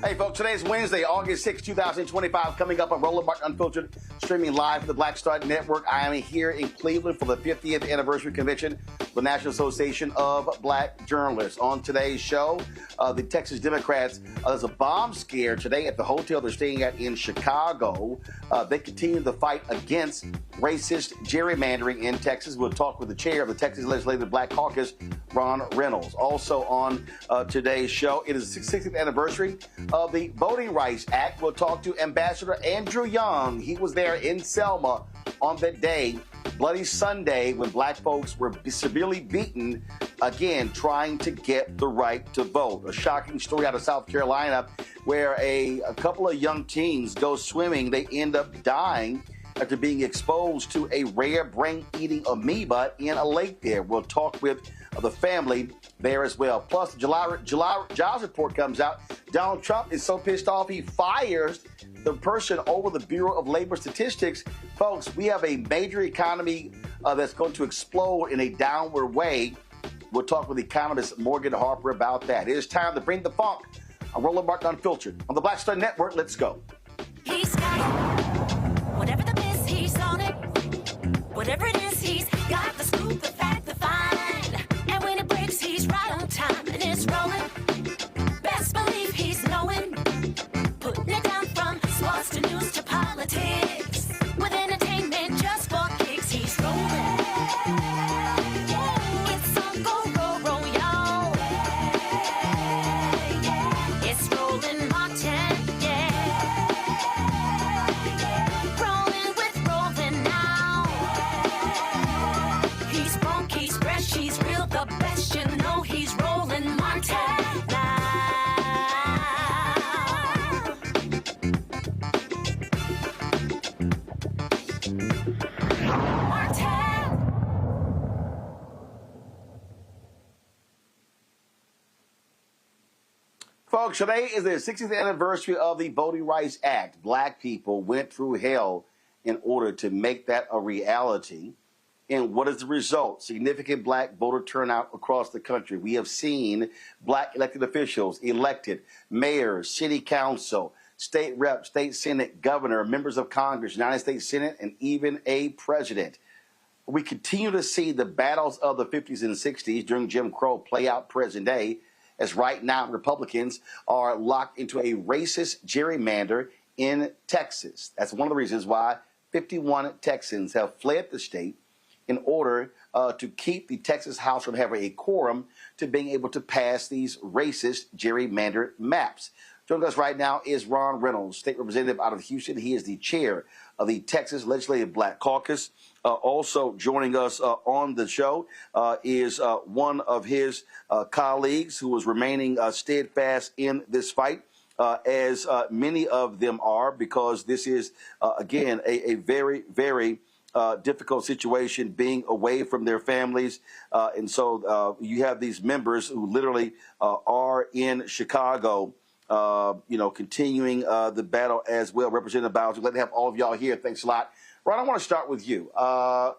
Hey, folks, today is Wednesday, August 6, 2025. Coming up on Roland Martin Unfiltered, streaming live from the Black Star Network. I am here in Cleveland for the 50th anniversary convention of the National Association of Black Journalists. On today's show, the Texas Democrats, there's a bomb scare today at the hotel they're staying at in Chicago. They continue the fight against racist gerrymandering in Texas. We'll talk with the chair of the Texas Legislative Black Caucus, Ron Reynolds. Also on today's show, it is the 60th anniversary of the Voting Rights Act. We'll talk to Ambassador Andrew Young. He was there in Selma on that day, Bloody Sunday, when black folks were severely beaten, again, trying to get the right to vote. A shocking story out of South Carolina where a couple of young teens go swimming. They end up dying after being exposed to a rare brain-eating amoeba in a lake there. We'll talk with the family there as well. Plus, the July jobs report comes out. Donald Trump is so pissed off he fires the person over the Bureau of Labor Statistics. Folks, we have a major economy that's going to explode in a downward way. We'll talk with economist Morgan Harper about that. It is time to bring the funk. I'm Roland Martin Unfiltered on the Black Star Network. Let's go. He's got it. Whatever the miss, he's on it. Whatever it is, he's got the scoop, the fact, the find. And when it breaks, he's right on time and it's rolling. Best believe he's knowing. Putting it down from sports to news to politics. With entertainment just for kicks, he's rolling. It's on go, roll, y'all. It's Roland Martin, rolling with Roland now. He's funky, he's fresh, he's real, the best, you know he's Roland Martin now. Folks, today is the 60th anniversary of the Voting Rights Act. Black people went through hell in order to make that a reality. And what is the result? Significant black voter turnout across the country. We have seen black elected officials elected, mayors, city council, state rep, state senate, governor, members of Congress, United States Senate, and even a president. We continue to see the battles of the 50s and 60s during Jim Crow play out present day, as right now Republicans are locked into a racist gerrymander in Texas. That's one of the reasons why 51 Texans have fled the state in order to keep the Texas House from having a quorum to being able to pass these racist gerrymandered maps. Joining us right now is Ron Reynolds, state representative out of Houston. He is the chair of the Texas Legislative Black Caucus. Also joining us on the show is one of his colleagues who is remaining steadfast in this fight, as many of them are, because this is, again, a very, very difficult situation, being away from their families. And so you have these members who literally are in Chicago, continuing the battle as well. Representative Bowers, we're glad to have all of y'all here. Thanks a lot. Ron, I want to start with you.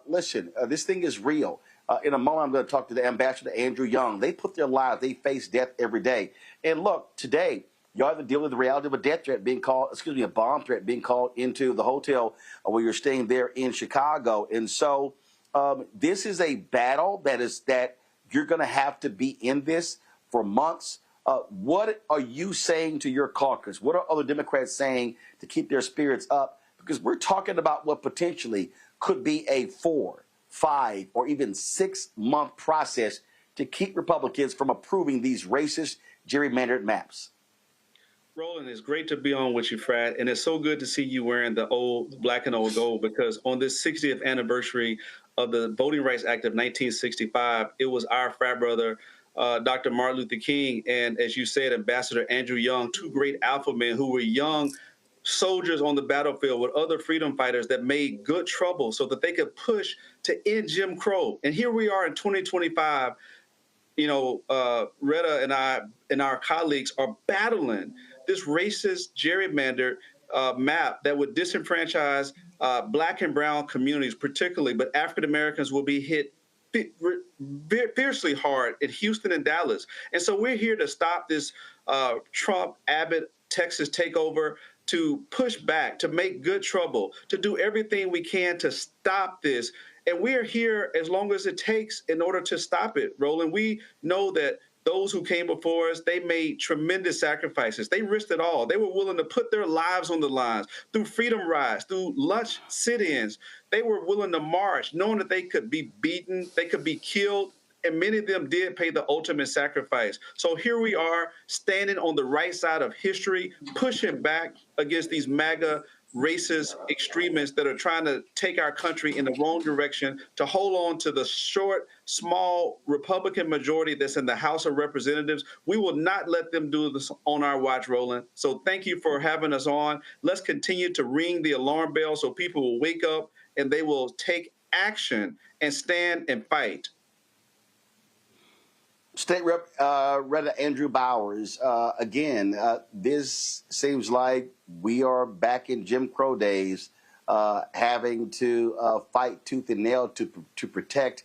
Listen, this thing is real. In a moment, I'm going to talk to the Ambassador Andrew Young. They put their lives, they face death every day. And look, today, y'all have to deal with the reality of a death threat being called, a bomb threat being called into the hotel where you're staying there in Chicago. And so this is a battle that you're going to have to be in this for months. What are you saying to your caucus? What are other Democrats saying to keep their spirits up? Because we're talking about what potentially could be a 4, 5, or even 6-month process to keep Republicans from approving these racist gerrymandered maps. Roland, it's great to be on with you, Frat, and it's so good to see you wearing the old black and old gold, because on this 60th anniversary of the Voting Rights Act of 1965, it was our frat brother, Dr. Martin Luther King, and as you said, Ambassador Andrew Young, two great alpha men who were young soldiers on the battlefield with other freedom fighters that made good trouble so that they could push to end Jim Crow. And here we are in 2025. Retta and I and our colleagues are battling this racist gerrymandered map that would disenfranchise black and brown communities particularly, but African Americans will be hit fiercely hard in Houston and Dallas. And so we're here to stop this Trump-Abbott Texas takeover to push back, to make good trouble, to do everything we can to stop this. And we are here as long as it takes in order to stop it, Roland. We know that those who came before us, they made tremendous sacrifices. They risked it all. They were willing to put their lives on the lines through freedom rides, through lunch sit-ins. They were willing to march, knowing that they could be beaten, they could be killed, and many of them did pay the ultimate sacrifice. So here we are standing on the right side of history, pushing back against these MAGA racist extremists that are trying to take our country in the wrong direction, to hold on to the short, small Republican majority that's in the House of Representatives. We will not let them do this on our watch, Roland. So thank you for having us on. Let's continue to ring the alarm bell so people will wake up and they will take action and stand and fight. State Rep Andrew Bowers, again, this seems like we are back in Jim Crow days, having to fight tooth and nail to protect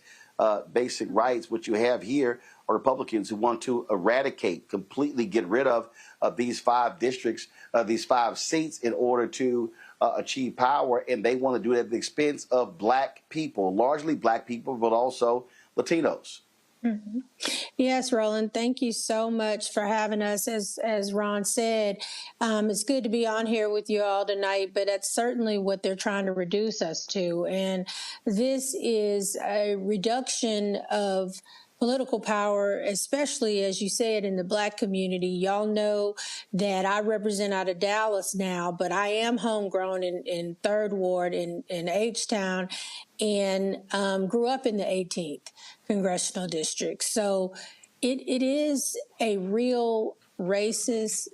basic rights. What you have here are Republicans who want to eradicate, completely get rid of these 5 districts, these 5 seats in order to achieve power, and they want to do it at the expense of black people, largely black people, but also Latinos. Mm-hmm. Yes, Roland, thank you so much for having us. As Ron said, it's good to be on here with you all tonight, but that's certainly what they're trying to reduce us to. And this is a reduction of political power, especially, as you said, in the black community. Y'all know that I represent out of Dallas now, but I am homegrown in 3rd Ward in H-Town, and grew up in the 18th Congressional District. So it is a real racist,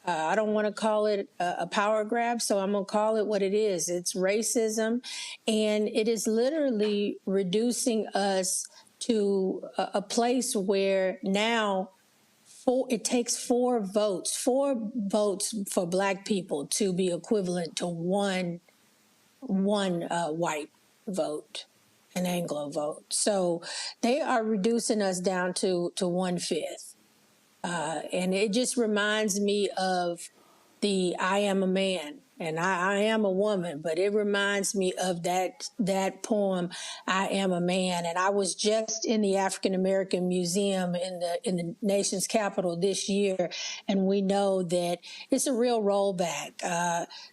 I don't want to call it a power grab, so I'm going to call it what it is. It's racism, and it is literally reducing us to a place where now it takes 4 votes for black people to be equivalent to one white vote, an Anglo vote. So they are reducing us down to 1/5. And it just reminds me of the I am a man and I am a woman, but it reminds me of that poem, I Am a Man. And I was just in the African American Museum in the nation's capital this year, and we know that it's a real rollback.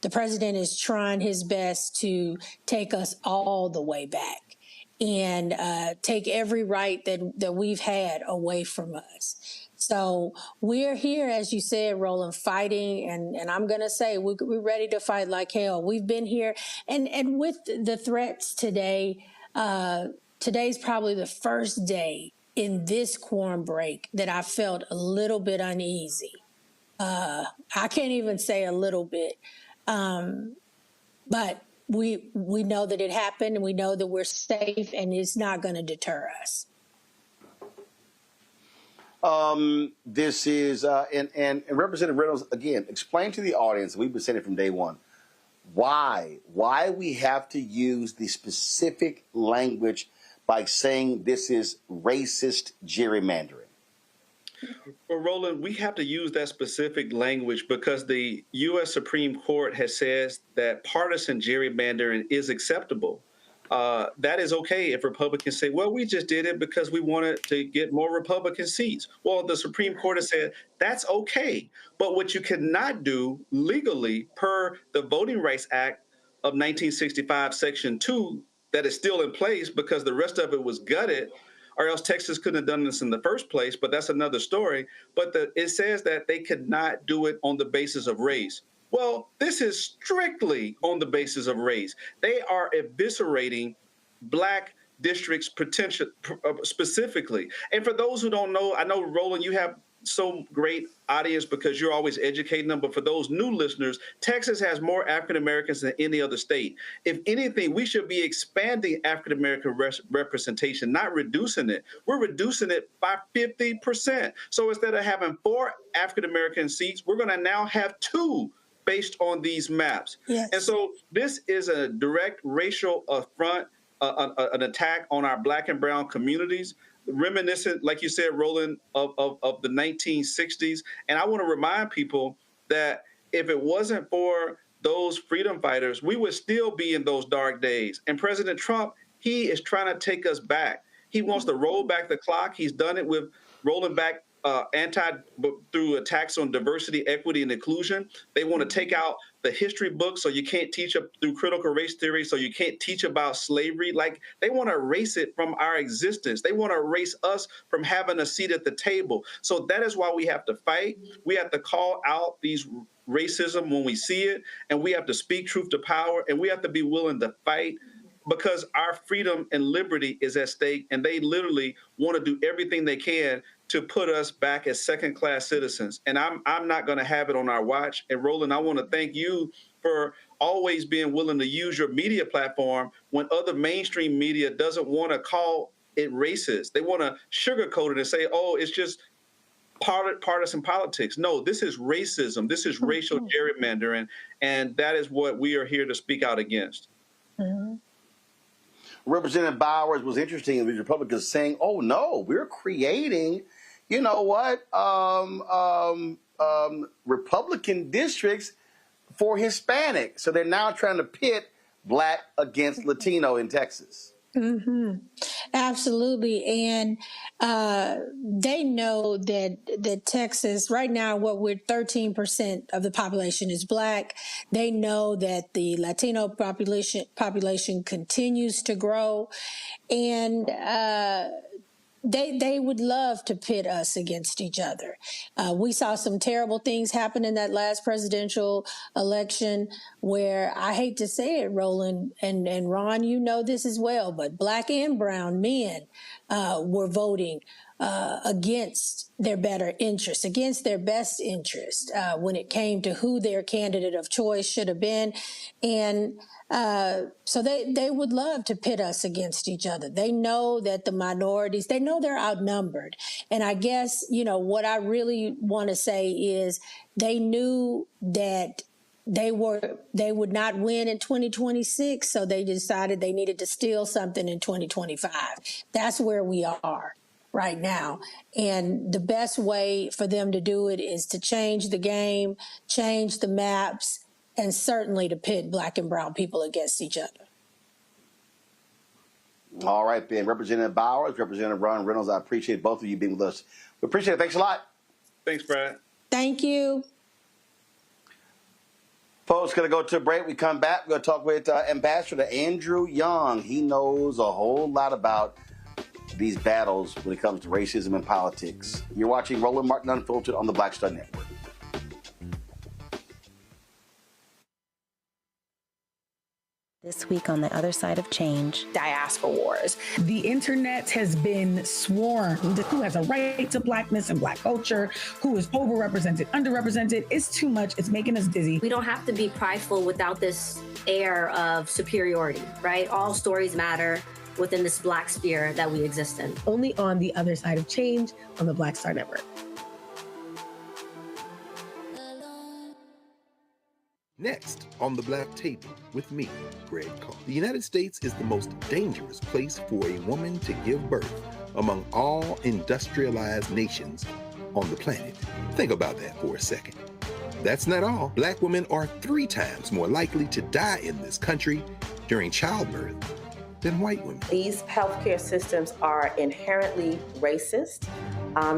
The president is trying his best to take us all the way back and take every right that we've had away from us. So we're here, as you said, Roland, fighting, and I'm going to say we're ready to fight like hell. We've been here, and with the threats today, today's probably the first day in this quorum break that I felt a little bit uneasy. I can't even say a little bit, but we know that it happened, and we know that we're safe, and it's not going to deter us. This is, and Representative Reynolds, again, explain to the audience, we've been saying it from day one, why we have to use the specific language by saying this is racist gerrymandering. Well, Roland, we have to use that specific language because the U.S. Supreme Court has said that partisan gerrymandering is acceptable. That is okay if Republicans say, well, we just did it because we wanted to get more Republican seats. Well, the Supreme Court has said that's okay. But what you cannot do legally per the Voting Rights Act of 1965, Section 2, that is still in place because the rest of it was gutted, or else Texas couldn't have done this in the first place. But that's another story. But it says that they could not do it on the basis of race. Well, this is strictly on the basis of race. They are eviscerating black districts specifically. And for those who don't know, I know, Roland, you have so great audience because you're always educating them. But for those new listeners, Texas has more African Americans than any other state. If anything, we should be expanding African American representation, not reducing it. We're reducing it by 50%. So instead of having 4 African American seats, we're going to now have 2. Based on these maps. Yes. And so this is a direct racial affront, an attack on our black and brown communities, reminiscent, like you said, Roland, of the 1960s. And I want to remind people that if it wasn't for those freedom fighters, we would still be in those dark days. And President Trump, he is trying to take us back. He wants to roll back the clock. He's done it with rolling back through attacks on diversity, equity, and inclusion. They want to take out the history books so you can't teach through critical race theory, so you can't teach about slavery. Like, they want to erase it from our existence. They want to erase us from having a seat at the table. So that is why we have to fight. We have to call out these racism when we see it, and we have to speak truth to power, and we have to be willing to fight, because our freedom and liberty is at stake, and they literally want to do everything they can to put us back as second-class citizens. And I'm not going to have it on our watch. And Roland, I want to thank you for always being willing to use your media platform when other mainstream media doesn't want to call it racist. They want to sugarcoat it and say, oh, it's just partisan politics. No, this is racism. This is racial gerrymandering, and that is what we are here to speak out against. Mm-hmm. Representative Bowers was interesting. The Republicans saying, "Oh no, we're creating, you know what, Republican districts for Hispanic." So they're now trying to pit Black against Latino in Texas. Mm-hmm. Absolutely. And they know that Texas, right now, what we're 13% of the population is Black. They know that the Latino population continues to grow. And they would love to pit us against each other. We saw some terrible things happen in that last presidential election where, I hate to say it, Roland and Ron, you know this as well, but Black and brown men were voting against their better interest, against their best interest when it came to who their candidate of choice should have been. And so they would love to pit us against each other. They know that the minorities, they know they're outnumbered. And I guess, you know, what I really want to say is they knew that they would not win in 2026, so they decided they needed to steal something in 2025. That's where we are right now. And the best way for them to do it is to change the game, change the maps, and certainly to pit Black and brown people against each other. All right, then. Representative Bowers, Representative Ron Reynolds, I appreciate both of you being with us. We appreciate it. Thanks a lot. Thanks, Brad. Thank you. Folks, going to go to a break. We come back. We're going to talk with Ambassador Andrew Young. He knows a whole lot about these battles when it comes to racism and politics. You're watching Roland Martin Unfiltered on the Black Star Network. This week on The Other Side of Change. Diaspora wars. The internet has been swarmed. Who has a right to Blackness and Black culture? Who is overrepresented, underrepresented? It's too much. It's making us dizzy. We don't have to be prideful without this air of superiority, right? All stories matter within this Black sphere that we exist in. Only on The Other Side of Change on the Black Star Network. Next on the Black Table with me, Greg Carr. The United States is the most dangerous place for a woman to give birth among all industrialized nations on the planet. Think about that for a second. That's not all. Black women are 3 times more likely to die in this country during childbirth than white women. These healthcare systems are inherently racist.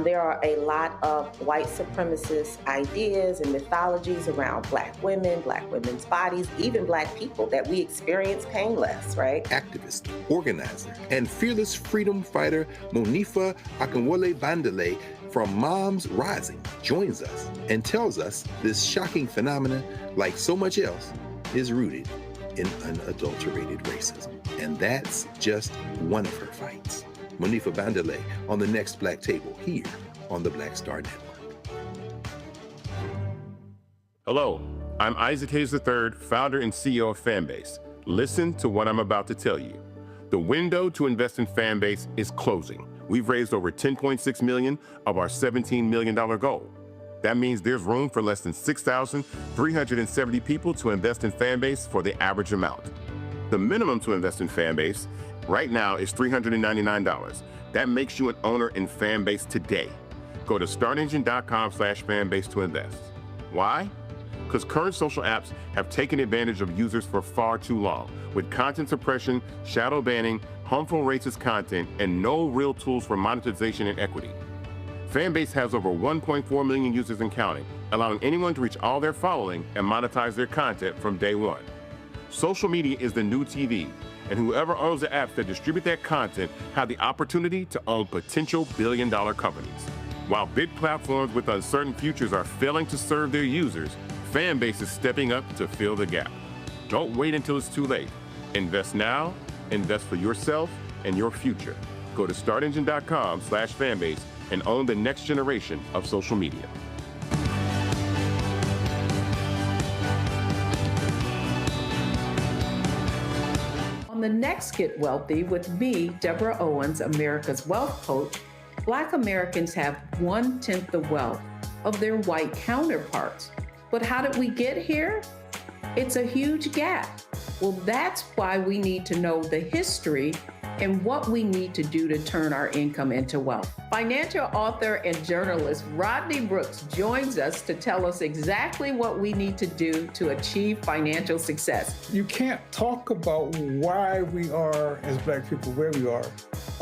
There are a lot of white supremacist ideas and mythologies around Black women, Black women's bodies, even Black people, that we experience painless, right? Activist, organizer, and fearless freedom fighter Monifa Akinwole-Bandele from Moms Rising joins us and tells us this shocking phenomenon, like so much else, is rooted in unadulterated racism. And that's just one of her fights. Monifa Bandele on the next Black Table here on the Black Star Network. Hello, I'm Isaac Hayes III, founder and CEO of Fanbase. Listen to what I'm about to tell you. The window to invest in Fanbase is closing. We've raised over $10.6 million of our $17 million goal. That means there's room for less than 6,370 people to invest in Fanbase for the average amount. The minimum to invest in Fanbase right now is $399. That makes you an owner in Fanbase today. Go to startengine.com/fanbase to invest. Why? Because current social apps have taken advantage of users for far too long, with content suppression, shadow banning, harmful racist content, and no real tools for monetization and equity. Fanbase has over 1.4 million users and counting, allowing anyone to reach all their following and monetize their content from day one. Social media is the new TV, and whoever owns the apps that distribute that content have the opportunity to own potential billion-dollar companies. While big platforms with uncertain futures are failing to serve their users, Fanbase is stepping up to fill the gap. Don't wait until it's too late. Invest now, invest for yourself and your future. Go to startengine.com/fanbase and own the next generation of social media. On the next Get Wealthy with me, Deborah Owens, America's Wealth Coach, Black Americans have 1/10 the wealth of their white counterparts. But how did we get here? It's a huge gap. Well, that's why we need to know the history and what we need to do to turn our income into wealth. Financial author and journalist Rodney Brooks joins us to tell us exactly what we need to do to achieve financial success. You can't talk about why we are, as Black people, where we are,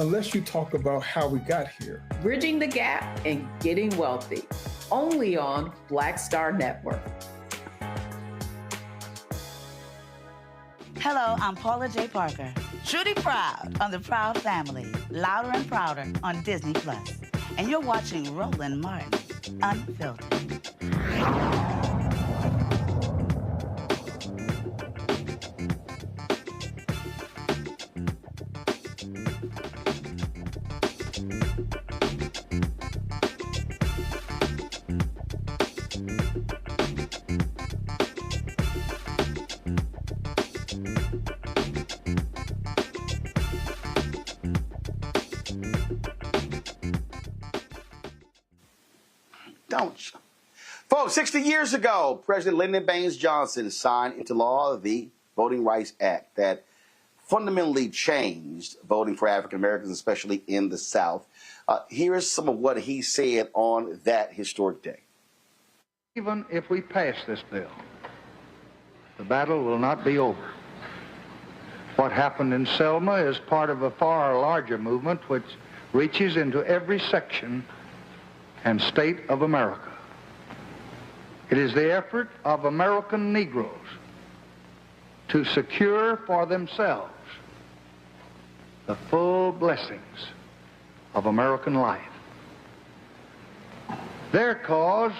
unless you talk about how we got here. Bridging the Gap and Getting Wealthy, only on Black Star Network. Hello, I'm Paula J. Parker. Truly proud on the Proud Family, Louder and Prouder on Disney+. And you're watching Roland Martin, Unfiltered. Folks, 60 years ago, President Lyndon Baines Johnson signed into law the Voting Rights Act that fundamentally changed voting for African Americans, especially in the South. Here is some of what he said on that historic day. Even if we pass this bill, the battle will not be over. What happened in Selma is part of a far larger movement which reaches into every section and state of America. It is the effort of American Negroes to secure for themselves the full blessings of American life. Their cause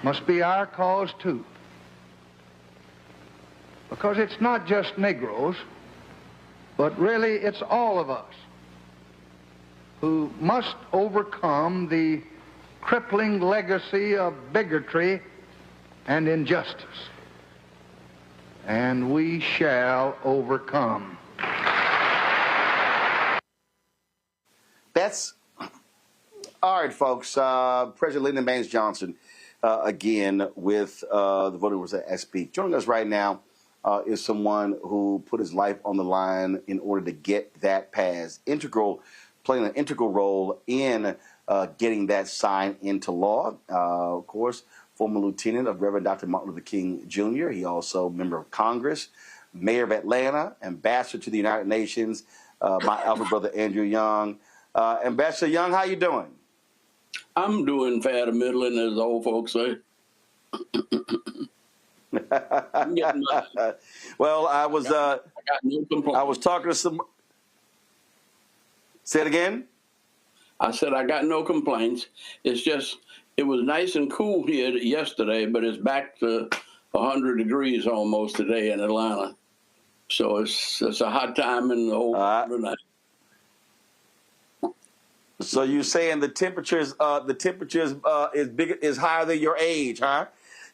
must be our cause too, because it's not just Negroes, but really it's all of us who must overcome the crippling legacy of bigotry and injustice. And we shall overcome. That's all right, folks. President Lyndon Baines Johnson, again, with the Voting Rights Act speak. Joining us right now is someone who put his life on the line in order to get that passed. Playing an integral role in getting that signed into law. Of course, former lieutenant of Reverend Dr. Martin Luther King Jr. He also member of Congress, mayor of Atlanta, ambassador to the United Nations, my elder brother Andrew Young. Ambassador Young, how you doing? I'm doing fair to middling, as the old folks say. Well, I was I was talking to some. Say it again. I said I got no complaints. It's just it was nice and cool here yesterday, but it's back to 100 degrees almost today in Atlanta. So it's a hot time in the whole tonight. So you're saying the temperatures is higher than your age, huh?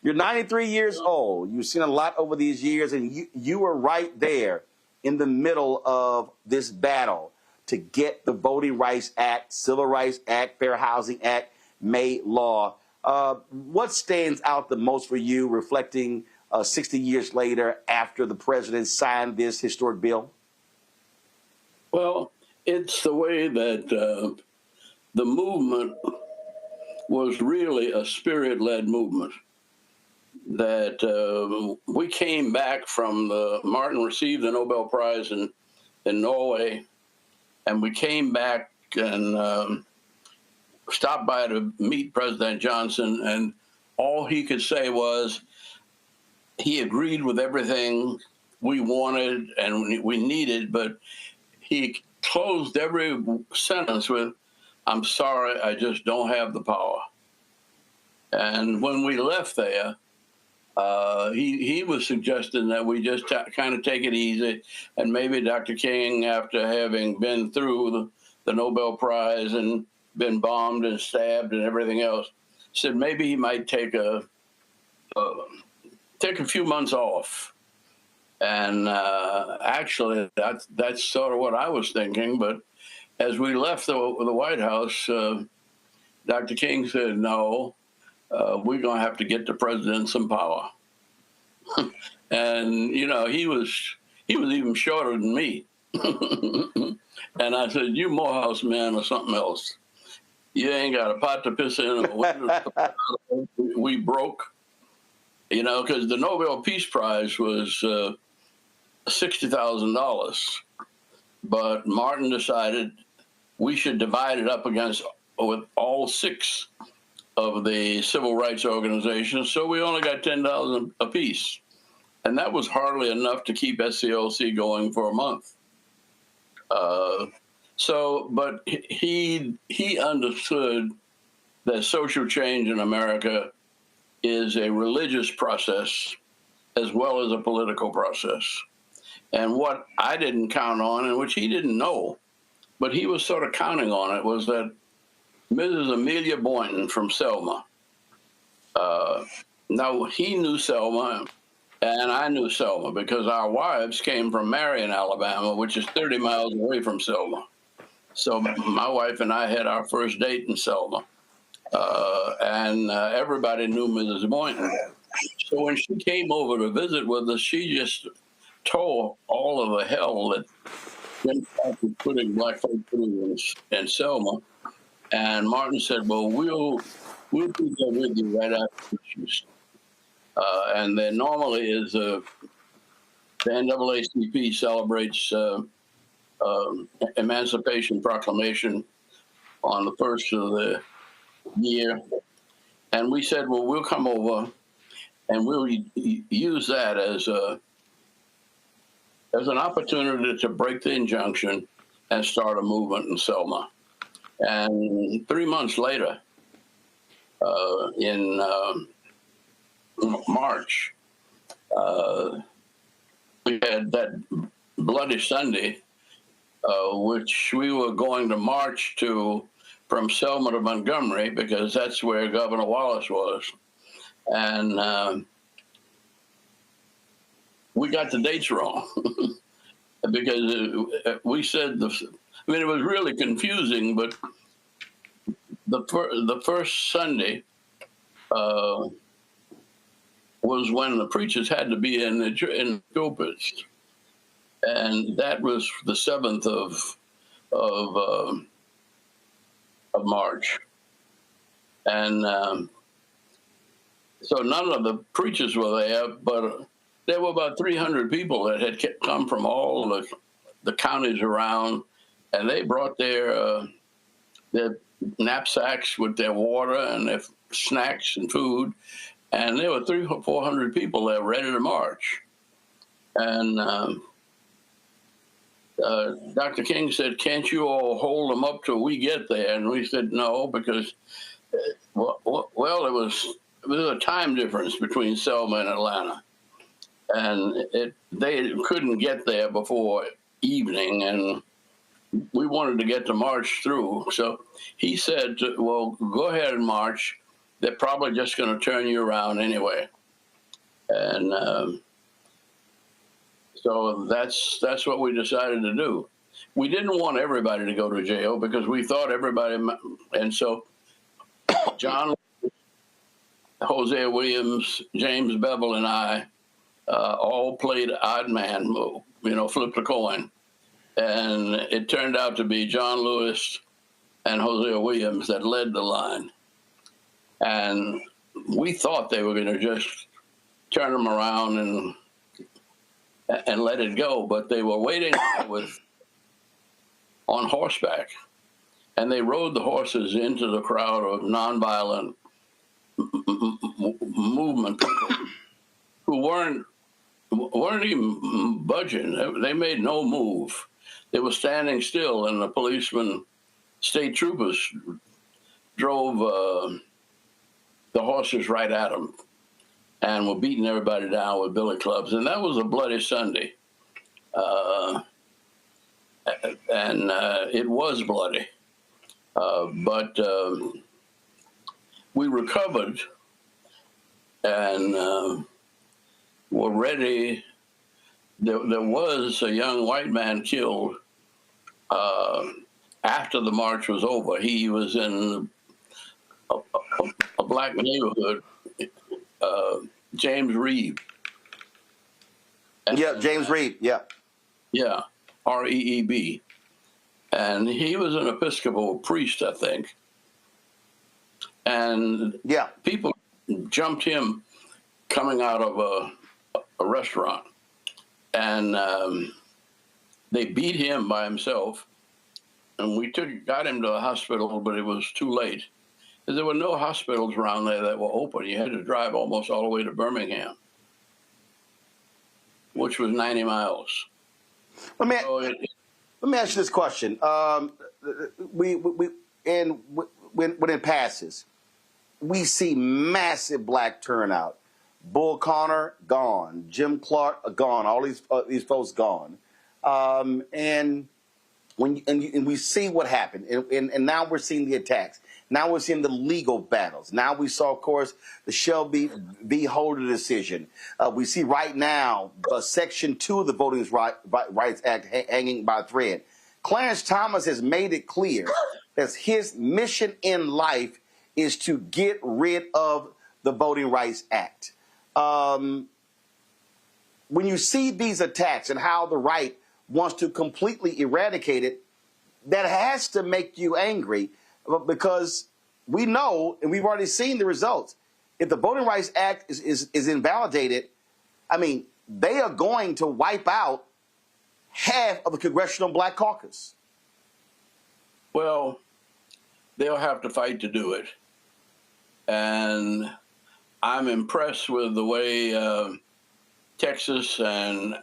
You're 93 years old. You've seen a lot over these years, and you were right there in the middle of this battle to get the Voting Rights Act, Civil Rights Act, Fair Housing Act made law. What stands out the most for you, reflecting 60 years later after the president signed this historic bill? Well, it's the way that the movement was really a spirit-led movement. that we came back from Martin received the Nobel Prize in Norway, and we came back and stopped by to meet President Johnson, and all he could say was he agreed with everything we wanted and we needed, but he closed every sentence with, "I'm sorry, I just don't have the power." And when we left there, he was suggesting that we just kind of take it easy, and maybe Dr. King, after having been through the Nobel Prize and been bombed and stabbed and everything else, said maybe he might take a few months off. And actually, that's sort of what I was thinking. But as we left the White House, Dr. King said, "No, we're going to have to get the president some power." And, you know, he was even shorter than me. And I said, "You Morehouse man or something else. You ain't got a pot to piss in. We broke." You know, because the Nobel Peace Prize was $60,000. But Martin decided we should divide it up with all 6 of the civil rights organizations, so we only got $10,000 apiece, and that was hardly enough to keep SCLC going for a month. But he understood that social change in America is a religious process as well as a political process. And what I didn't count on, and which he didn't know, but he was sort of counting on it, was that Mrs. Amelia Boynton from Selma. Now, he knew Selma, and I knew Selma because our wives came from Marion, Alabama, which is 30 miles away from Selma. So my wife and I had our first date in Selma. And everybody knew Mrs. Boynton. So when she came over to visit with us, she just told all of the hell that Democrats putting black folks in Selma. And Martin said, "Well, we'll be there with you right after Christmas." And then normally is the NAACP celebrates Emancipation Proclamation on the first of the year. And we said, "Well, we'll come over and we'll use that as an opportunity to break the injunction and start a movement in Selma." And 3 months later, in March, we had that Bloody Sunday, which we were going to march to from Selma to Montgomery because that's where Governor Wallace was. And we got the dates wrong because we said it was really confusing, but the first Sunday was when the preachers had to be in the pulpits, and that was the 7th of March, and so none of the preachers were there, but there were about 300 people that had come from all the counties around, and they brought their knapsacks with their water and their snacks and food, and there were 300 or 400 people there ready to march. And Dr. King said, "Can't you all hold them up till we get there?" And we said no, because it was a time difference between Selma and Atlanta, and they couldn't get there before evening, and we wanted to get the march through. So he said, "Well, go ahead and march. They're probably just going to turn you around anyway." And so that's what we decided to do. We didn't want everybody to go to jail because we thought everybody, and so John, Hosea Williams, James Bevel, and I all played odd man, flipped a coin. And it turned out to be John Lewis and Hosea Williams that led the line. And we thought they were going to just turn them around and let it go. But they were waiting on horseback, and they rode the horses into the crowd of nonviolent movement people who weren't even budging. They made no move. They were standing still, and the policemen, state troopers, drove the horses right at them and were beating everybody down with billy clubs. And that was a bloody Sunday. And it was bloody. But we recovered and were ready. There was a young white man killed after the march was over. He was in a black neighborhood, James Reeb. Yeah, James Reeb, yeah. Yeah, R-E-E-B. And he was an Episcopal priest, I think. And yeah, people jumped him coming out of a restaurant. And they beat him by himself. And we got him to the hospital, but it was too late. There were no hospitals around there that were open. You had to drive almost all the way to Birmingham, which was 90 miles. Let me ask you this question. When it passes, we see massive black turnout. Bull Connor gone, Jim Clark gone, all these folks gone, and we see what happened, and now we're seeing the attacks. Now we're seeing the legal battles. Now we saw, of course, the Shelby v. Holder decision. We see right now Section 2 of the Voting Rights Act hanging by a thread. Clarence Thomas has made it clear that his mission in life is to get rid of the Voting Rights Act. When you see these attacks and how the right wants to completely eradicate it, that has to make you angry, because we know, and we've already seen the results. If the Voting Rights Act is invalidated, I mean, they are going to wipe out half of the Congressional Black Caucus. Well, they'll have to fight to do it. And I'm impressed with the way Texas and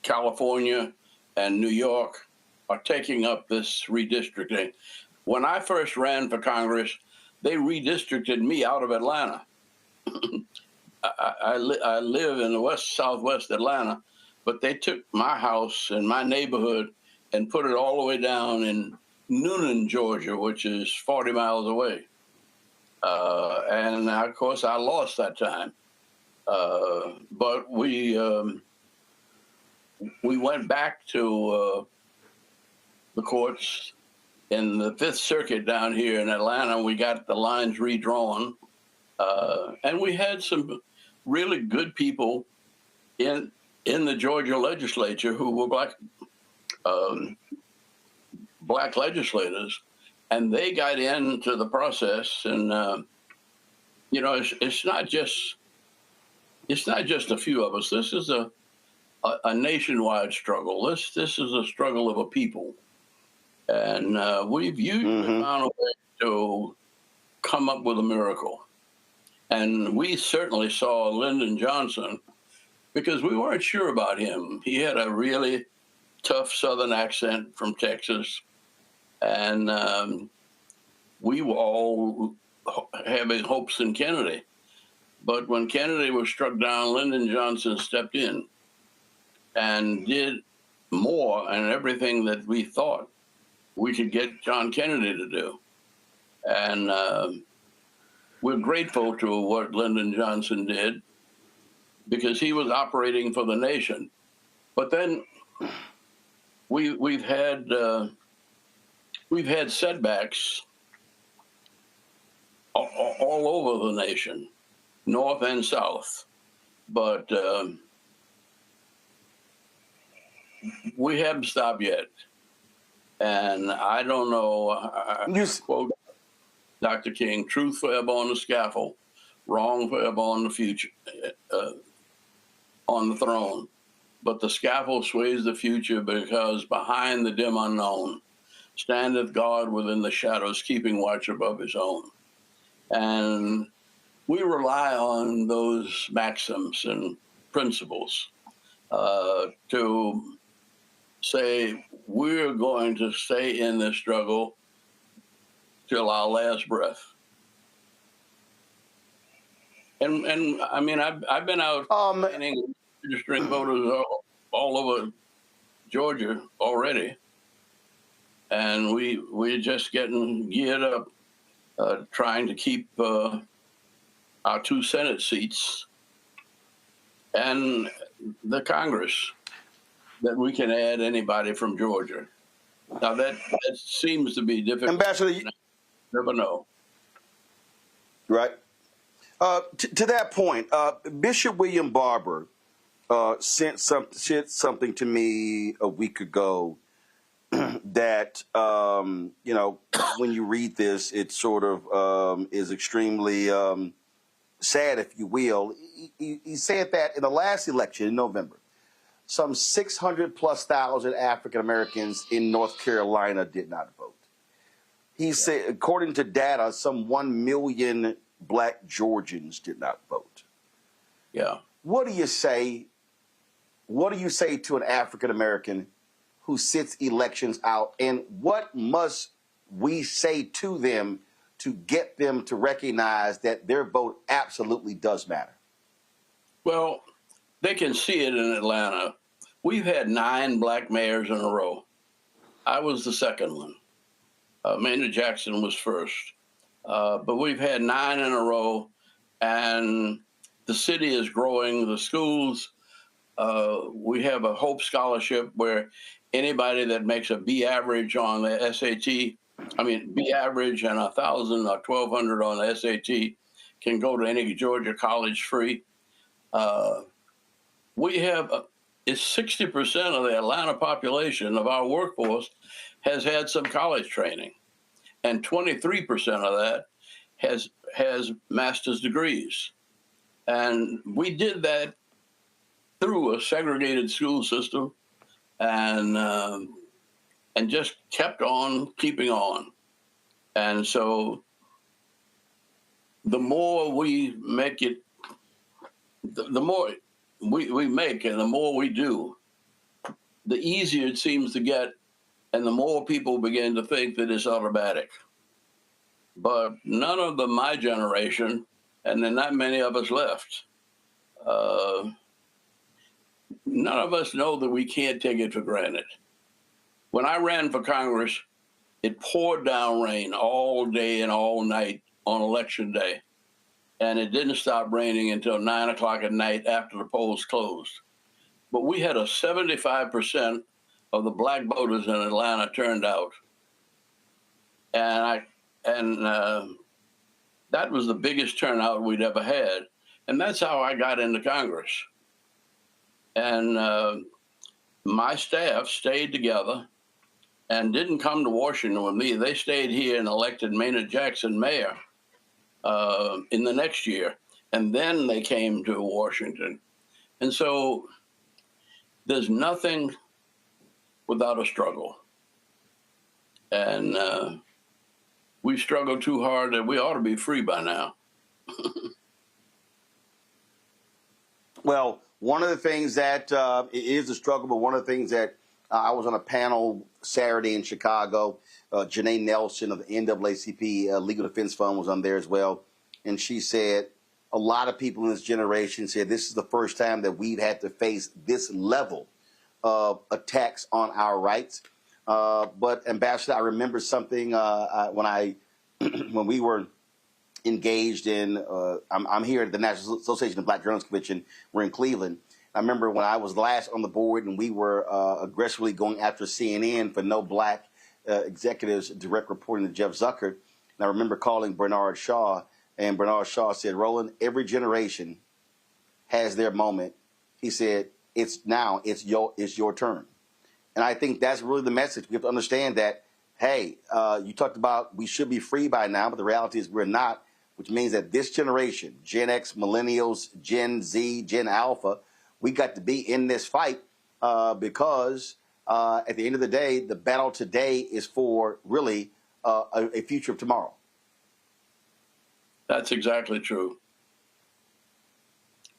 California and New York are taking up this redistricting. When I first ran for Congress, they redistricted me out of Atlanta. I live in southwest Atlanta, but they took my house and my neighborhood and put it all the way down in Noonan, Georgia, which is 40 miles away. And of course, I lost that time. But we went back to the courts in the Fifth Circuit down here in Atlanta. We got the lines redrawn, and we had some really good people in the Georgia legislature who were black legislators, and they got into the process. And it's not just a few of us. This is a nationwide struggle. This is a struggle of a people. And we've usually found a way to come up with a miracle. And we certainly saw Lyndon Johnson, because we weren't sure about him. He had a really tough Southern accent from Texas. And we were all having hopes in Kennedy. But when Kennedy was struck down, Lyndon Johnson stepped in and did more and everything that we thought we could get John Kennedy to do. And we're grateful to what Lyndon Johnson did, because he was operating for the nation. But then we've had setbacks all over the nation, north and south. But we haven't stopped yet. And I don't know, I quote Dr. King, truth forever on the scaffold, wrong forever on the on the throne. But the scaffold sways the future, because behind the dim unknown standeth God within the shadows, keeping watch above his own. And we rely on those maxims and principles to say we're going to stay in this struggle till our last breath. And I mean, I've been out registering voters all over Georgia already, and we're just getting geared up, trying to keep our 2 Senate seats and the Congress, that we can add anybody from Georgia. Now that seems to be difficult. Ambassador, never know. Right. To that point, Bishop William Barber sent something to me a week ago that, you know, when you read this, it sort of is extremely sad, if you will. He said that in the last election in November, some 600,000+ African Americans in North Carolina did not vote. He said, according to data, some 1 million Black Georgians did not vote. Yeah. What do you say? What do you say to an African American who sits elections out, and what must we say to them to get them to recognize that their vote absolutely does matter? Well, they can see it in Atlanta. We've had 9 Black mayors in a row. I was the second one. Maynard Jackson was first. But we've had 9 in a row, and the city is growing. The schools, we have a Hope Scholarship where anybody that makes a B average on the SAT, B average and 1,000 or 1,200 on the SAT, can go to any Georgia college free. We have, it's 60% of the Atlanta population of our workforce has had some college training, and 23% of that has master's degrees. And we did that through a segregated school system, and just kept on keeping on. And so the more we make it, the more we make and the more we do, the easier it seems to get, and the more people begin to think that it's automatic. But none of my generation, and then not many of us left, none of us know that we can't take it for granted. When I ran for Congress, it poured down rain all day and all night on election day. And it didn't stop raining until 9 o'clock at night after the polls closed. But we had a 75% of the Black voters in Atlanta turned out. And that was the biggest turnout we'd ever had. And that's how I got into Congress. And my staff stayed together and didn't come to Washington with me. They stayed here and elected Maynard Jackson mayor in the next year. And then they came to Washington. And so there's nothing without a struggle. And we struggle too hard that we ought to be free by now. Well, one of the things that it is a struggle, but one of the things that I was on a panel Saturday in Chicago. Janae Nelson of the NAACP Legal Defense Fund was on there as well. And she said a lot of people in this generation said this is the first time that we've had to face this level of attacks on our rights. But Ambassador, I remember something when we were engaged in, I'm here at the National Association of Black Journalists Convention. We're in Cleveland. I remember when I was last on the board and we were aggressively going after CNN for no Black executives direct reporting to Jeff Zucker. And I remember calling Bernard Shaw, and Bernard Shaw said, Roland, every generation has their moment. He said, it's your turn. And I think that's really the message. We have to understand that, hey, you talked about we should be free by now, but the reality is we're not, which means that this generation, Gen X, Millennials, Gen Z, Gen Alpha, We got to be in this fight because at the end of the day, the battle today is for really a future of tomorrow. That's exactly true.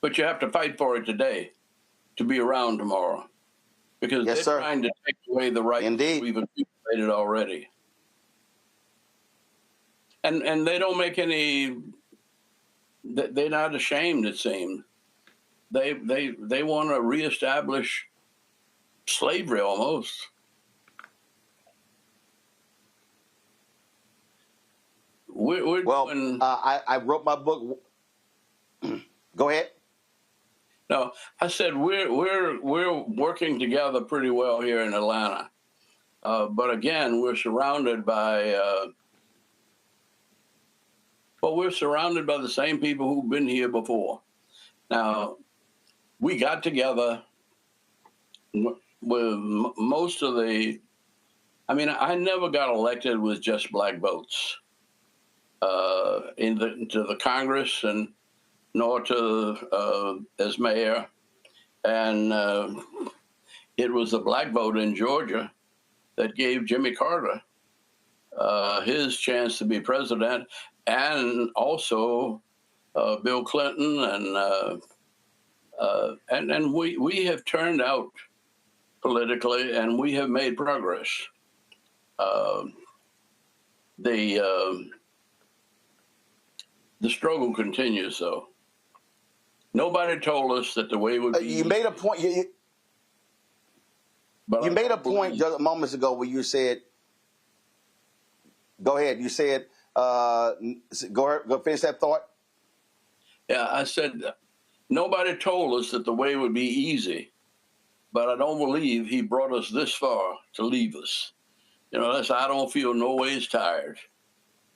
But you have to fight for it today to be around tomorrow, because they're trying to take away the rights we've accumulated already. And they don't make any. They're not ashamed, it seems. They want to reestablish slavery almost. I wrote my book. Go ahead. No, I said we're working together pretty well here in Atlanta, but again, we're surrounded by we're surrounded by the same people who've been here before. Now, we got together with most of the. I mean, I never got elected with just black votes into the Congress and nor to as mayor, and it was the black vote in Georgia that gave Jimmy Carter his chance to be president, and also Bill Clinton, and we have turned out politically, and we have made progress. The struggle continues, though. Nobody told us that the way would be. You made a point. You made a point just moments ago where you said, "Go ahead." You said, "Go finish that thought." Yeah, I said nobody told us that the way would be easy, but I don't believe he brought us this far to leave us. You know, that's I don't feel no ways tired.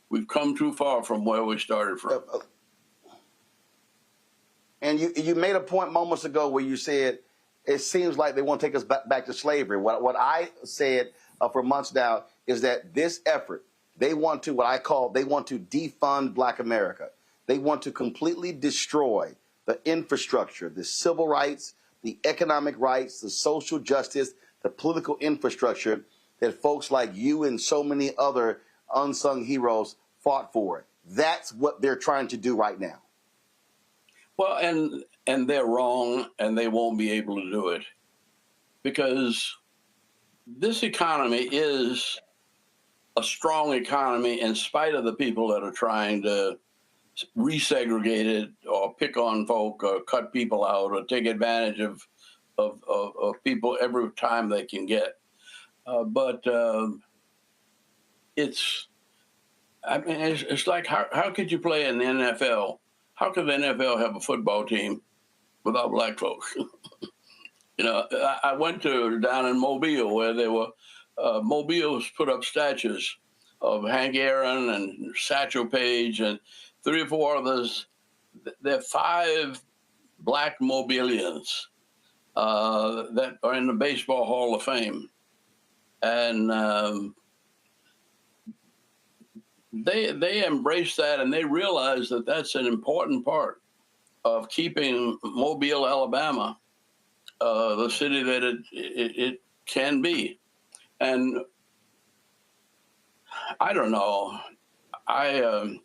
We've come too far from where we started from. And you made a point moments ago where you said it seems like they want to take us back to slavery. What I said for months now is that this effort, they want to defund Black America. They want to completely destroy the infrastructure, the civil rights, the economic rights, the social justice, the political infrastructure that folks like you and so many other unsung heroes fought for. That's what they're trying to do right now. Well, and they're wrong, and they won't be able to do it, because this economy is a strong economy in spite of the people that are trying to resegregate it or pick on folk or cut people out or take advantage of people every time they can get. But it's like how could you play in the NFL? How could the NFL have a football team without black folks? You know, I went down in Mobile where they were, Mobile's put up statues of Hank Aaron and Satchel Paige and 3 or 4 others. There are 5 black Mobilians that are in the Baseball Hall of Fame. And they embrace that, and they realize that that's an important part of keeping Mobile, Alabama, the city that it can be. And I don't know. I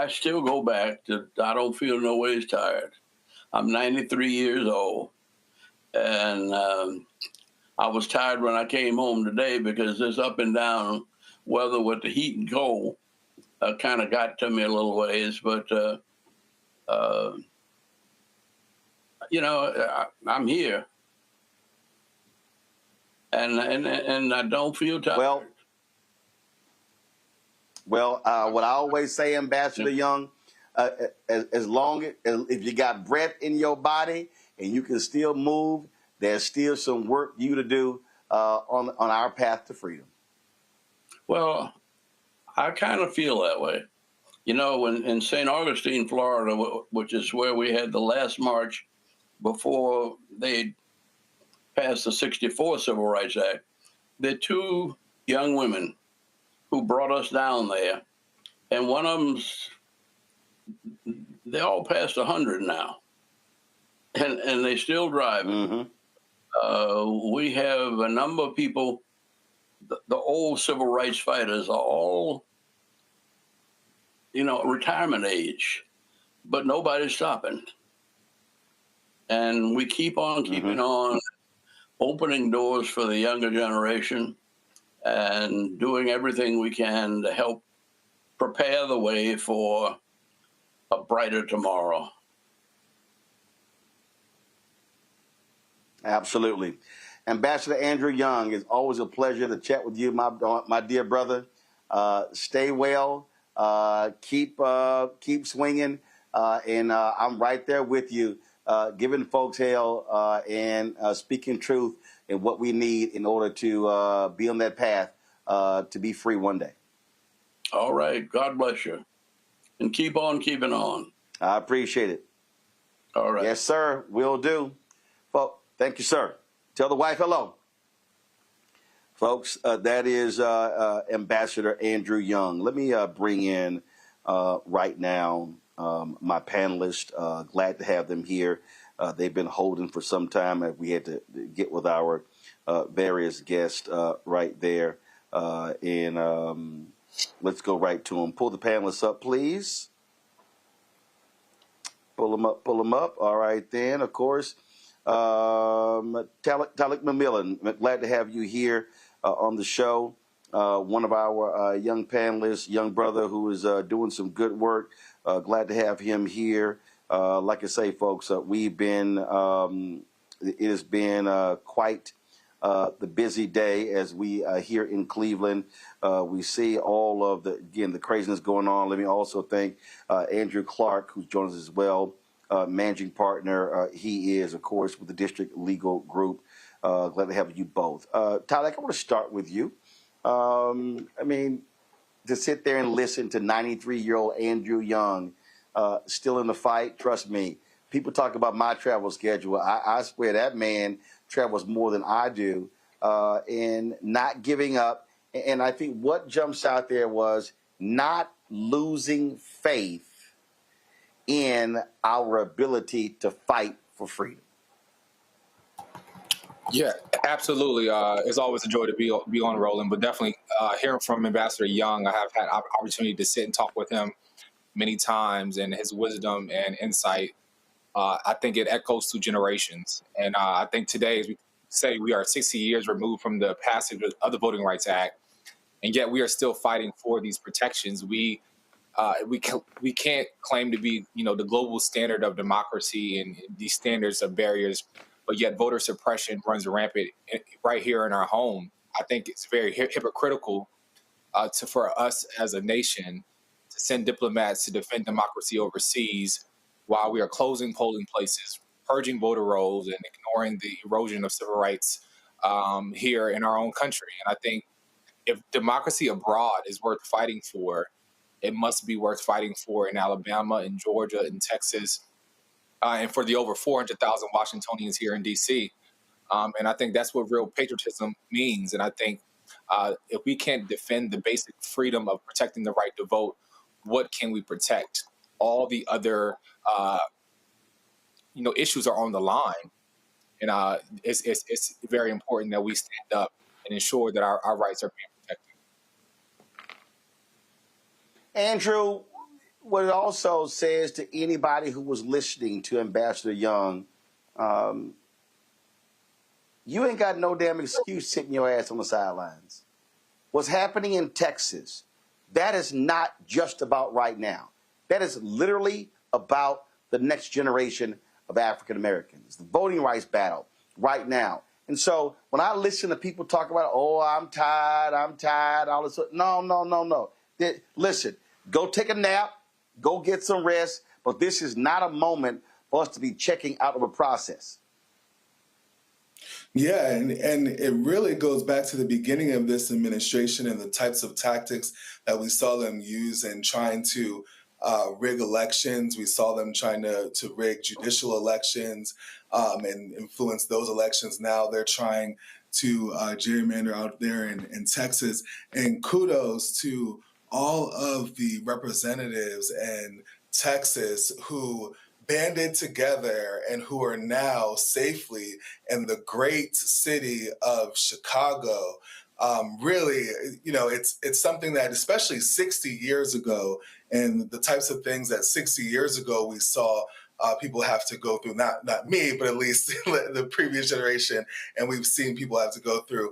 still go back to I don't feel no ways tired. I'm 93 years old, and I was tired when I came home today because this up and down weather with the heat and cold kind of got to me a little ways. But, you know, I'm here. And I don't feel tired. Well, what I always say, Ambassador Young, as long as if you got breath in your body and you can still move, there's still some work you to do on our path to freedom. Well, I kind of feel that way. You know, when in St. Augustine, Florida, which is where we had the last march before they passed the '64 Civil Rights Act, there are 2 young women who brought us down there. And one of them's They're all past 100 now, and they still driving. We have a number of people. The old civil rights fighters are all, retirement age, but nobody's stopping. And we keep on keeping on, opening doors for the younger generation and doing everything we can to help prepare the way for a brighter tomorrow. Absolutely. Ambassador Andrew Young, it's always a pleasure to chat with you, my dear brother. Stay well, keep swinging, and I'm right there with you, giving folks hell and speaking truth and what we need in order to be on that path to be free one day. All right. God bless you. And keep on keeping on. I appreciate it. All right. Yes, sir. Will do. Well, thank you, sir. Tell the wife hello. Folks, that is Ambassador Andrew Young. Let me bring in right now my panelists. Glad to have them here. They've been holding for some time. We had to get with our various guests right there. And let's go right to them. Pull the panelists up, please. Pull them up, pull them up. All right, then, of course. Talik McMillan, glad to have you here on the show. One of our young panelists, young brother who is doing some good work. Glad to have him here. Like I say, folks, we've been, it has been quite the busy day as we here in Cleveland. We see all of the craziness going on. Let me also thank Andrew Clark, who's joined us as well. Managing partner, he is, of course, with the District Legal Group. Glad to have you both. Tyler, I want to start with you. I mean, to sit there and listen to 93-year-old Andrew Young still in the fight, trust me, people talk about my travel schedule. I swear that man travels more than I do, and not giving up. And I think what jumps out there was not losing faith in our ability to fight for freedom. Yeah, absolutely. It's always a joy to be on Roland, but definitely hearing from Ambassador Young, I have had opportunity to sit and talk with him many times, and his wisdom and insight, I think it echoes through generations. And I think today, as we say, we are 60 years removed from the passage of the Voting Rights Act, and yet we are still fighting for these protections. We can't claim to be, the global standard of democracy and these standards of barriers, but yet voter suppression runs rampant right here in our home. I think it's very hypocritical for us as a nation to send diplomats to defend democracy overseas while we are closing polling places, purging voter rolls, and ignoring the erosion of civil rights here in our own country. And I think if democracy abroad is worth fighting for, it must be worth fighting for in Alabama, in Georgia, in Texas, and for the over 400,000 Washingtonians here in D.C. And I think that's what real patriotism means. And I think if we can't defend the basic freedom of protecting the right to vote, what can we protect? All the other, issues are on the line. And it's very important that we stand up and ensure that our rights are being protected. Andrew, what it also says to anybody who was listening to Ambassador Young, you ain't got no damn excuse sitting your ass on the sidelines. What's happening in Texas, that is not just about right now. That is literally about the next generation of African Americans, the voting rights battle right now. And so when I listen to people talk about, oh, I'm tired, all this, no. Listen, go take a nap, go get some rest, but this is not a moment for us to be checking out of a process. Yeah, and it really goes back to the beginning of this administration and the types of tactics that we saw them use in trying to rig elections. We saw them trying to rig judicial elections and influence those elections. Now they're trying to gerrymander out there in Texas. And kudos to all of the representatives in Texas who banded together and who are now safely in the great city of Chicago. Really, it's something that, especially 60 years ago, and the types of things that 60 years ago we saw people have to go through, not me, but at least the previous generation, and we've seen people have to go through.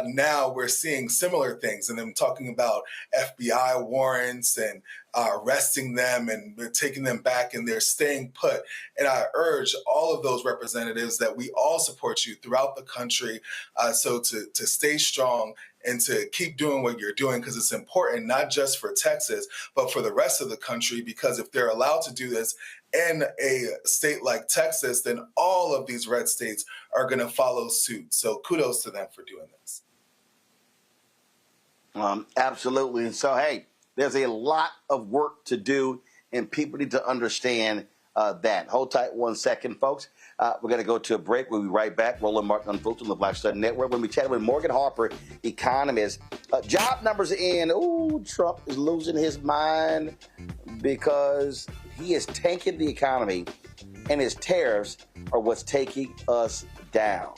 Now we're seeing similar things, and them talking about FBI warrants and arresting them and taking them back, and they're staying put. And I urge all of those representatives that we all support you throughout the country, so to stay strong and to keep doing what you're doing, because it's important, not just for Texas, but for the rest of the country, because if they're allowed to do this in a state like Texas, then all of these red states are going to follow suit. So kudos to them for doing this. Absolutely. And so, hey, there's a lot of work to do, and people need to understand that. Hold tight 1 second, folks. We're going to go to a break. We'll be right back. Roland Martin Unfiltered on the Black Star Network. We'll be chatting with Morgan Harper, economist. Job numbers are in. Ooh, Trump is losing his mind because he is tanking the economy, and his tariffs are what's taking us down.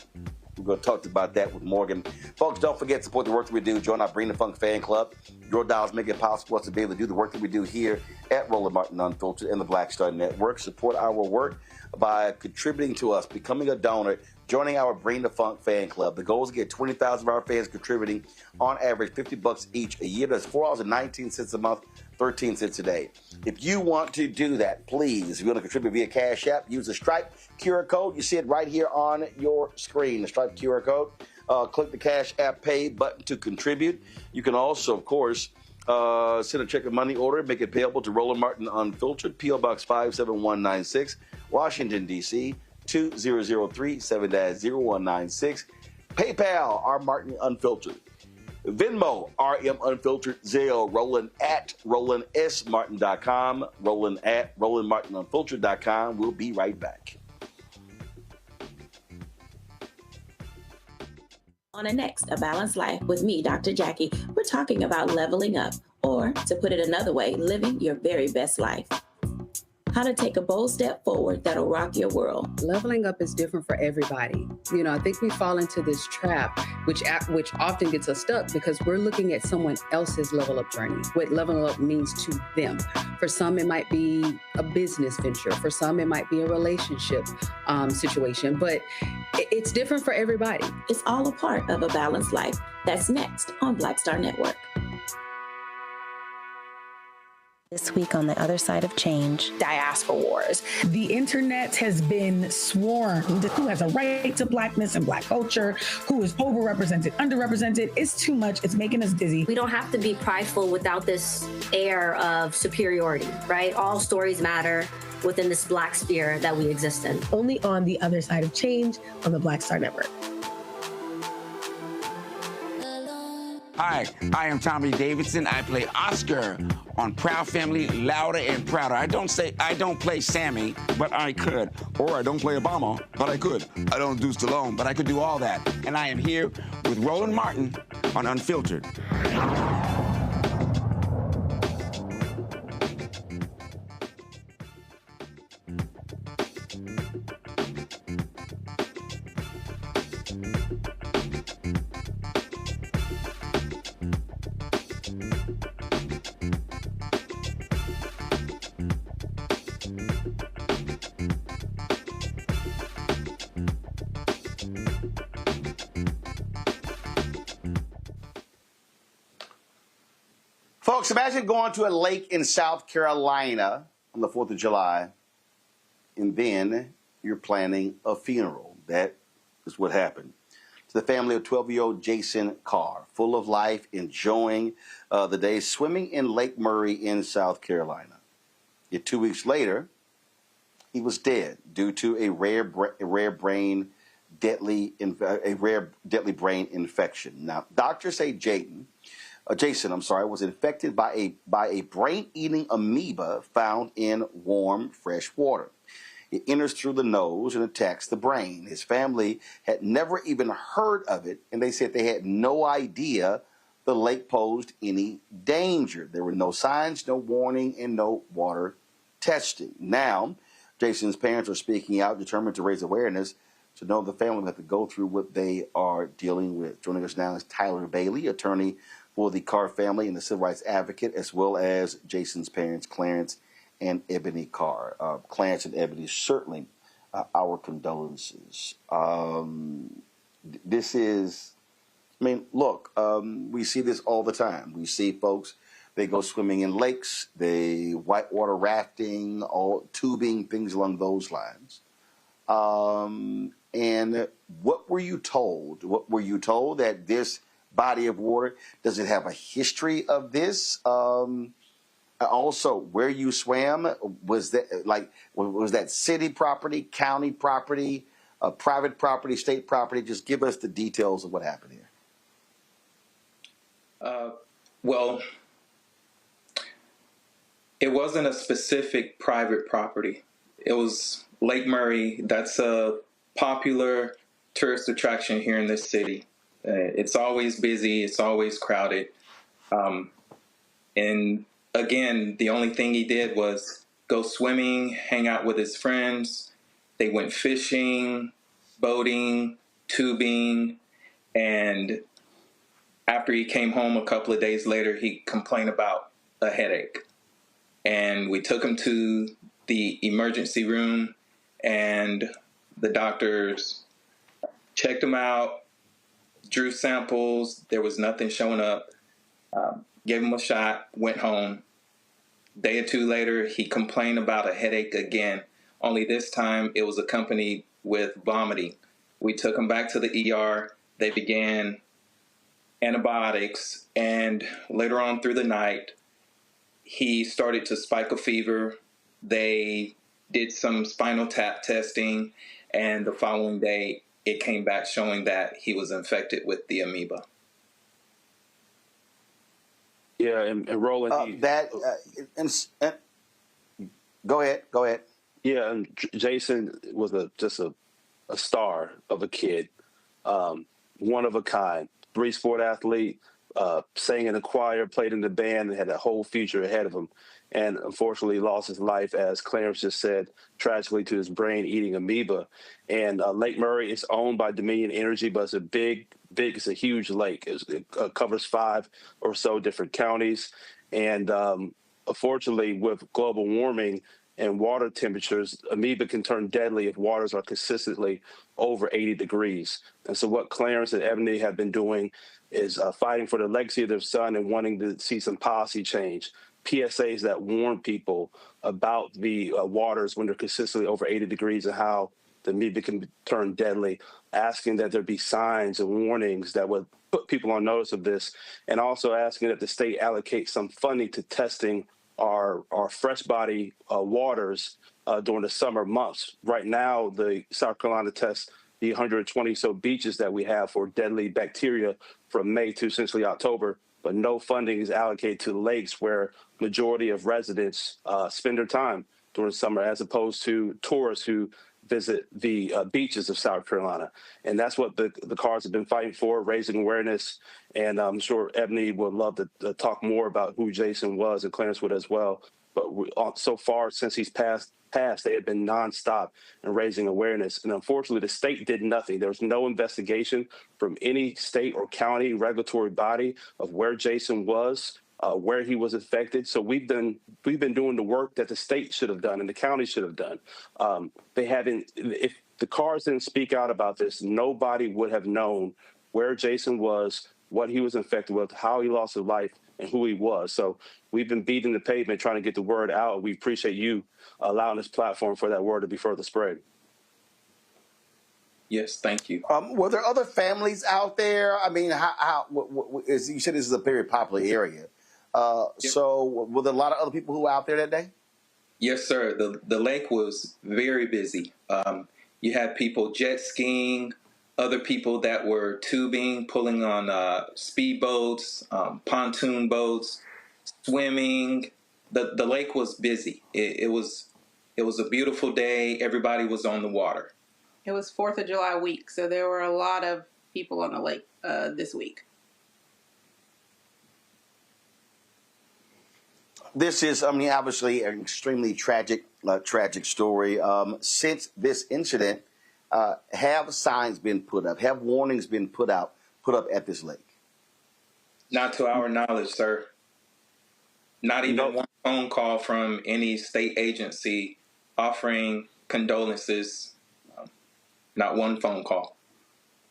We're going to talk about that with Morgan. Folks, don't forget to support the work that we do. Join our Bring the Funk fan club. Your dollars make it possible for us to be able to do the work that we do here at Roland Martin Unfiltered and the Black Star Network. Support our work by contributing to us, becoming a donor, joining our Bring the Funk fan club. The goal is to get 20,000 of our fans contributing on average $50 each a year. That's $4.19 a month, 13 cents a day. If you want to do that, please, if you want to contribute via Cash App, use the Stripe QR code. You see it right here on your screen, the Stripe QR code. Click the Cash App Pay button to contribute. You can also, of course, send a check or money order, make it payable to Roland Martin Unfiltered, P.O. Box 57196, Washington, D.C., 2003 7-0196. PayPal, R. Martin Unfiltered. Venmo, RM Unfiltered. Zelle, Roland at RolandSMartin.com. Roland at RolandMartinUnfiltered.com. We'll be right back. On the next A Balanced Life with me, Dr. Jackie, we're talking about leveling up, or to put it another way, living your very best life. How to take a bold step forward that'll rock your world. Leveling up is different for everybody. I think we fall into this trap, which often gets us stuck because we're looking at someone else's level up journey, what leveling up means to them. For some, it might be a business venture. For some, it might be a relationship situation, but it's different for everybody. It's all a part of A Balanced Life. That's next on Black Star Network. This week on the other side of change. Diaspora wars. The internet has been swarmed. Who has a right to blackness and black culture? Who is overrepresented, underrepresented? It's too much. It's making us dizzy. We don't have to be prideful without this air of superiority, right? All stories matter within this Black sphere that we exist in. Only on the other side of change on the Black Star Network. Hi, I am Tommy Davidson. I play Oscar on Proud Family, Louder and Prouder. I don't play Sammy, but I could. Or I don't play Obama, but I could. I don't do Stallone, but I could do all that. And I am here with Roland Martin on Unfiltered. Folks, imagine going to a lake in South Carolina on the 4th of July, and then you're planning a funeral. That is what happened to the family of 12-year-old Jason Carr, full of life, enjoying the day, swimming in Lake Murray in South Carolina. Yet 2 weeks later, he was dead due to a rare deadly brain infection. Now, doctors say Jason was infected by a brain-eating amoeba found in warm, fresh water. It enters through the nose and attacks the brain. His family had never even heard of it, and they said they had no idea the lake posed any danger. There were no signs, no warning, and no water testing. Now, Jason's parents are speaking out, determined to raise awareness to know the family have to go through what they are dealing with. Joining us now is Tyler Bailey, attorney for the Carr family and the civil rights advocate, as well as Jason's parents, Clarence and Ebony Carr. Clarence and Ebony, certainly our condolences. This is, I mean, look, we see this all the time. We see folks, they go swimming in lakes, they whitewater rafting, all tubing, things along those lines. And what were you told? What were you told that this body of water, does it have a history of this? Also, where you swam, was that city property, county property, private property, state property? Just give us the details of what happened here. Well, it wasn't a specific private property. It was Lake Murray. That's a popular tourist attraction here in this city. It's always busy. It's always crowded. And again, the only thing he did was go swimming, hang out with his friends. They went fishing, boating, tubing, and after he came home a couple of days later, he complained about a headache. And we took him to the emergency room, and the doctors checked him out, drew samples. There was nothing showing up. Gave him a shot, went home. Day or two later, he complained about a headache again. Only this time, it was accompanied with vomiting. We took him back to the ER. They began antibiotics, and later on through the night, he started to spike a fever. They did some spinal tap testing, and the following day, it came back showing that he was infected with the amoeba. Yeah, and Roland. Go ahead. Yeah, and Jason was just a star of a kid, one of a kind, 3-sport athlete, sang in a choir, played in the band, and had a whole future ahead of him. And unfortunately lost his life, as Clarence just said, tragically to his brain-eating amoeba. And Lake Murray is owned by Dominion Energy, but it's a huge lake. It covers 5 or so different counties. And unfortunately, with global warming and water temperatures, amoeba can turn deadly if waters are consistently over 80 degrees. And so what Clarence and Ebony have been doing is fighting for the legacy of their son and wanting to see some policy change. PSAs that warn people about the waters when they're consistently over 80 degrees and how the amoeba can turn deadly, asking that there be signs and warnings that would put people on notice of this, and also asking that the state allocate some funding to testing our fresh body waters during the summer months. Right now, the South Carolina tests the 120 so beaches that we have for deadly bacteria from May to essentially October, but no funding is allocated to the lakes where majority of residents spend their time during summer, as opposed to tourists who visit the beaches of South Carolina. And that's what the Carrs have been fighting for, raising awareness. And I'm sure Ebony would love to talk more about who Jason was, and Clarence would as well. But so far, since he's passed, they have been nonstop in raising awareness. And unfortunately, the state did nothing. There was no investigation from any state or county regulatory body of where Jason was, where he was infected. So we've been doing the work that the state should have done and the county should have done. They haven't. If the Carrs didn't speak out about this, nobody would have known where Jason was, what he was infected with, how he lost his life, and who he was. So we've been beating the pavement trying to get the word out. We appreciate you allowing this platform for that word to be further spread. Yes, thank you. Were there other families out there? I mean, as you said, this is a very popular area. So were there a lot of other people who were out there that day? Yes, sir. The lake was very busy. You had people jet skiing, other people that were tubing, pulling on speedboats, pontoon boats, swimming. The lake was busy. It was a beautiful day. Everybody was on the water. It was 4th of July week, so there were a lot of people on the lake this week. This is, obviously an extremely tragic story. Since this incident, have signs been put up? Have warnings been put up at this lake? Not to our knowledge, sir. Not even one phone call from any state agency offering condolences. Not one phone call.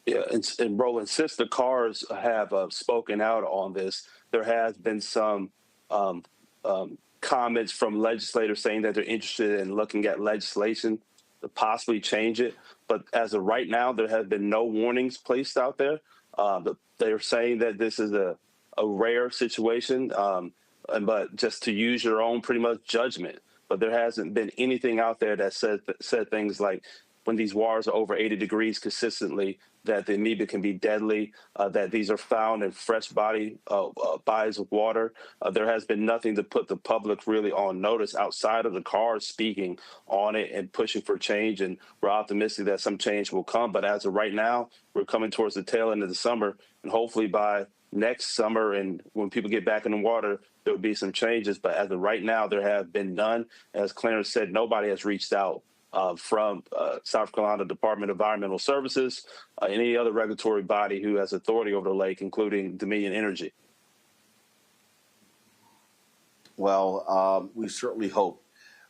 Yeah, and Roland, since the cars have spoken out on this, there has been some comments from legislators saying that they're interested in looking at legislation to possibly change it. But as of right now, there have been no warnings placed out there. They're saying that this is a rare situation, but just to use your own pretty much judgment. But there hasn't been anything out there that said things like when these waters are over 80 degrees consistently, that the amoeba can be deadly, that these are found in fresh bodies of water. There has been nothing to put the public really on notice outside of the cars speaking on it and pushing for change. And we're optimistic that some change will come. But as of right now, we're coming towards the tail end of the summer. And hopefully by next summer and when people get back in the water, there will be some changes. But as of right now, there have been none. As Clarence said, nobody has reached out from South Carolina Department of Environmental Services, any other regulatory body who has authority over the lake, including Dominion Energy. Well, we certainly hope.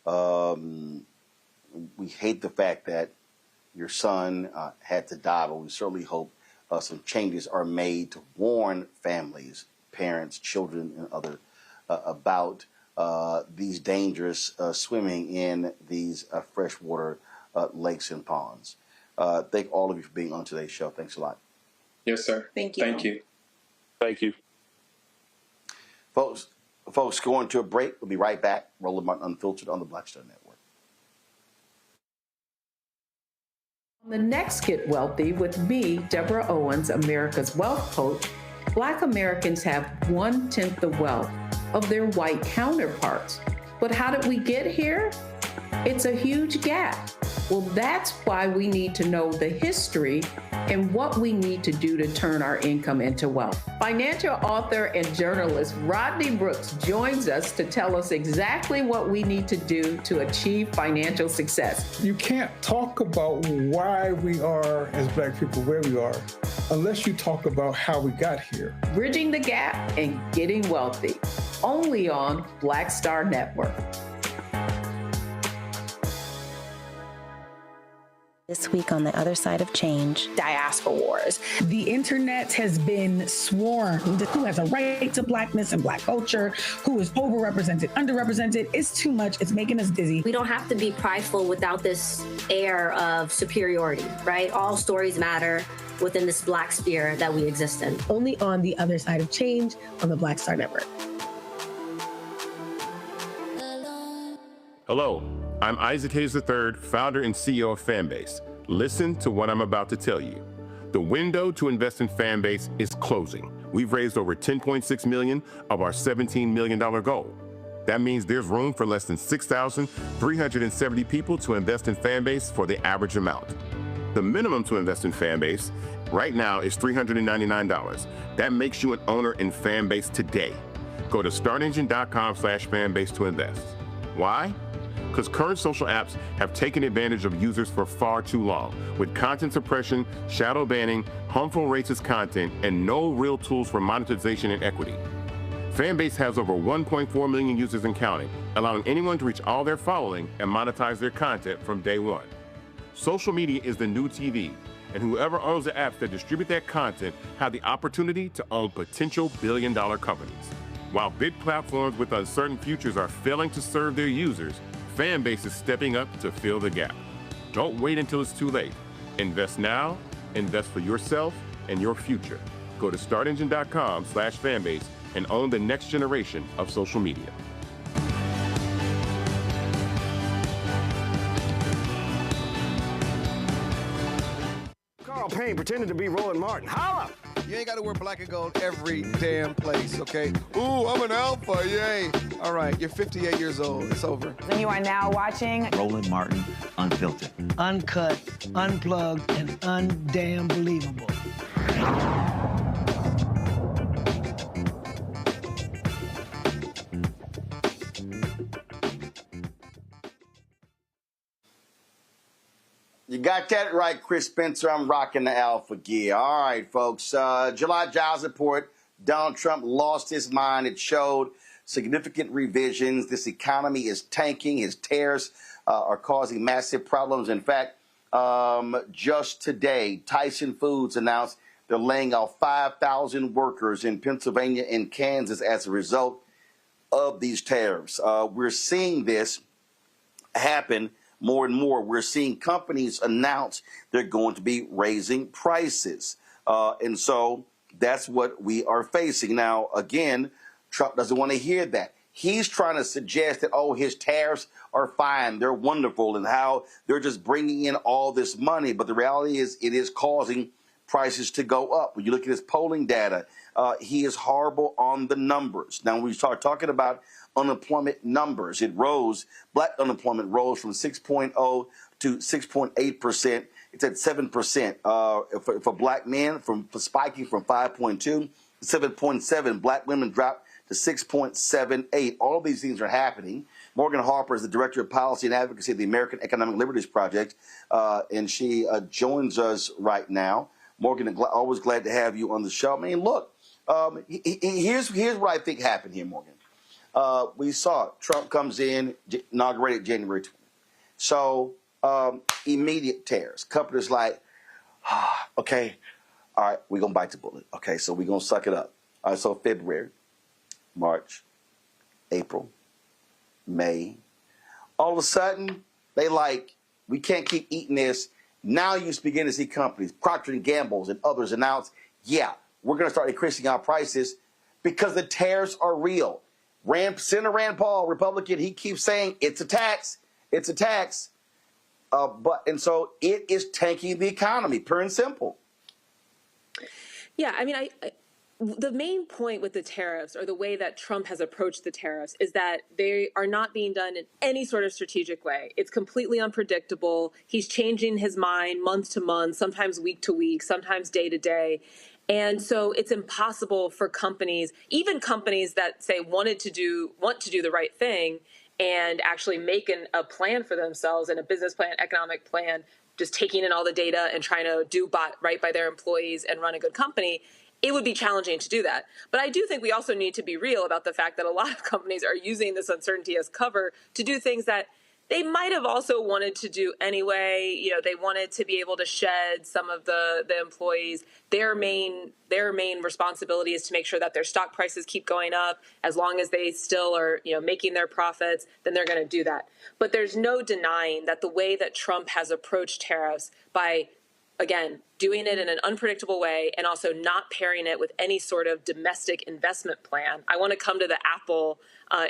We hate the fact that your son had to die, but we certainly hope some changes are made to warn families, parents, children, and others about these dangerous swimming in these freshwater lakes and ponds. Thank all of you for being on today's show. Thanks a lot. Yes, sir. Thank you. Thank you. Thank you. Folks, going to a break. We'll be right back. Roland Martin Unfiltered on the Black Star Network. On the next Get Wealthy with me, Deborah Owens, America's Wealth Coach, Black Americans have 1/10 the wealth of their white counterparts. But how did we get here? It's a huge gap. Well, that's why we need to know the history and what we need to do to turn our income into wealth. Financial author and journalist Rodney Brooks joins us to tell us exactly what we need to do to achieve financial success. You can't talk about why we are as Black people where we are unless you talk about how we got here. Bridging the Gap and Getting Wealthy, only on Black Star Network. This week on The Other Side of Change. Diaspora wars. The internet has been swarmed. Who has a right to Blackness and Black culture? Who is overrepresented, underrepresented? It's too much. It's making us dizzy. We don't have to be prideful without this air of superiority, right? All stories matter within this Black sphere that we exist in. Only on The Other Side of Change on the Black Star Network. Hello, I'm Isaac Hayes III, founder and CEO of Fanbase. Listen to what I'm about to tell you. The window to invest in Fanbase is closing. We've raised over $10.6 million of our $17 million goal. That means there's room for less than 6,370 people to invest in Fanbase for the average amount. The minimum to invest in Fanbase right now is $399. That makes you an owner in Fanbase today. Go to startengine.com/fanbase to invest. Why? Because current social apps have taken advantage of users for far too long, with content suppression, shadow banning, harmful racist content, and no real tools for monetization and equity. Fanbase has over 1.4 million users and counting, allowing anyone to reach all their following and monetize their content from day one. Social media is the new TV, and whoever owns the apps that distribute that content have the opportunity to own potential billion-dollar companies. While big platforms with uncertain futures are failing to serve their users, Fanbase is stepping up to fill the gap. Don't wait until it's too late. Invest now, invest for yourself and your future. Go to startengine.com/fanbase and own the next generation of social media. Carl Payne pretending to be Roland Martin. Holla! You ain't got to wear black and gold every damn place, okay? Ooh, I'm an alpha, yay. All right, you're 58 years old. It's over. And you are now watching Roland Martin Unfiltered. Uncut, unplugged, and undamn believable. You got that right, Chris Spencer. I'm rocking the alpha gear. All right, folks. July jobs report. Donald Trump lost his mind. It showed significant revisions. This economy is tanking. His tariffs are causing massive problems. In fact, just today, Tyson Foods announced they're laying off 5,000 workers in Pennsylvania and Kansas as a result of these tariffs. We're seeing this happen more and more. We're seeing companies announce they're going to be raising prices. And so that's what we are facing. Now, again, Trump doesn't want to hear that. He's trying to suggest that, oh, his tariffs are fine, they're wonderful, and how they're just bringing in all this money. But the reality is it is causing prices to go up. When you look at his polling data, he is horrible on the numbers. Now, when we start talking about unemployment numbers, it rose. Black unemployment rose from 6.0 to 6.8%. It's at 7%. For black men, for spiking from 5.2 to 7.7. Black women dropped to 6.78. All of these things are happening. Morgan Harper is the Director of Policy and Advocacy of the American Economic Liberties Project, and she joins us right now. Morgan, always glad to have you on the show. I mean, look, here's what I think happened here, Morgan. We saw Trump comes in, inaugurated January 20th. So immediate tariffs. Companies like, okay, all right, we're going to bite the bullet. Okay, so we're going to suck it up. All right, so February, March, April, May. All of a sudden, they like, we can't keep eating this. Now you begin to see companies, Procter & Gamble's and others announce, yeah, we're going to start increasing our prices because the tariffs are real. Senator Rand Paul, Republican, he keeps saying it's a tax. It's a tax. And so it is tanking the economy, pure and simple. Yeah, I mean, the main point with the tariffs, or the way that Trump has approached the tariffs, is that they are not being done in any sort of strategic way. It's completely unpredictable. He's changing his mind month to month, sometimes week to week, sometimes day to day. And so it's impossible for companies, even companies that say want to do the right thing and actually make a plan for themselves and a business plan, economic plan, just taking in all the data and trying to do right by their employees and run a good company. It would be challenging to do that. But I do think we also need to be real about the fact that a lot of companies are using this uncertainty as cover to do things that they might have also wanted to do anyway. You know, they wanted to be able to shed some of the employees. Their main responsibility is to make sure that their stock prices keep going up. As long as they still are, making their profits, then they're going to do that. But there's no denying that the way that Trump has approached tariffs by, again, doing it in an unpredictable way and also not pairing it with any sort of domestic investment plan. I want to come to the Apple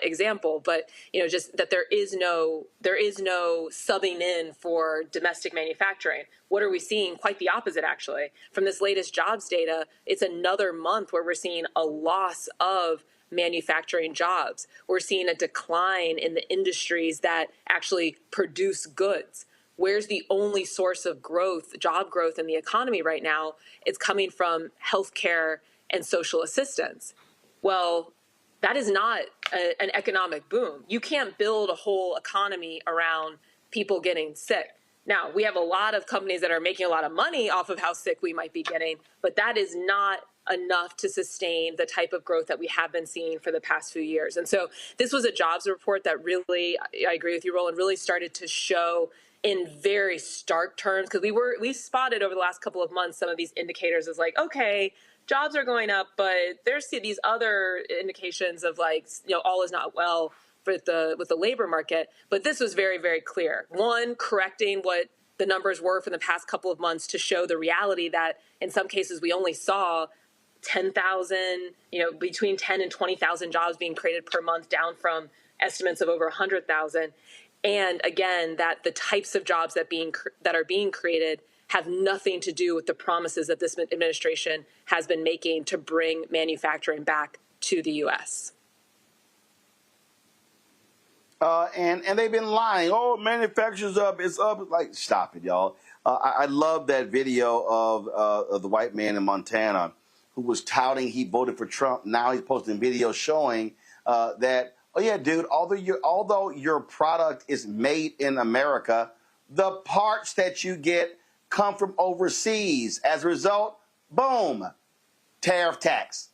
example, but just that there is no subbing in for domestic manufacturing. What are we seeing? Quite the opposite, actually. From this latest jobs data, it's another month where we're seeing a loss of manufacturing jobs. We're seeing a decline in the industries that actually produce goods. Where's the only source of growth, job growth in the economy right now? It's coming from healthcare and social assistance. Well, that is not an economic boom. You can't build a whole economy around people getting sick. Now, we have a lot of companies that are making a lot of money off of how sick we might be getting, but that is not enough to sustain the type of growth that we have been seeing for the past few years. And so this was a jobs report that really, I agree with you, Roland, really started to show in very stark terms, because we spotted over the last couple of months some of these indicators as like, okay, jobs are going up, but there's these other indications of all is not well with the labor market. But this was very, very clear. One, correcting what the numbers were from the past couple of months to show the reality that in some cases we only saw 10,000, between 10 and 20,000 jobs being created per month, down from estimates of over 100,000. And again, that the types of jobs that are being created have nothing to do with the promises that this administration has been making to bring manufacturing back to the U.S. And they've been lying. Oh, manufacturing's up. It's up. Like, stop it, y'all. I love that video of the white man in Montana who was touting he voted for Trump. Now he's posting videos showing that, oh, yeah, dude, although your product is made in America, The parts that you get come from overseas. As a result, boom, tariff tax.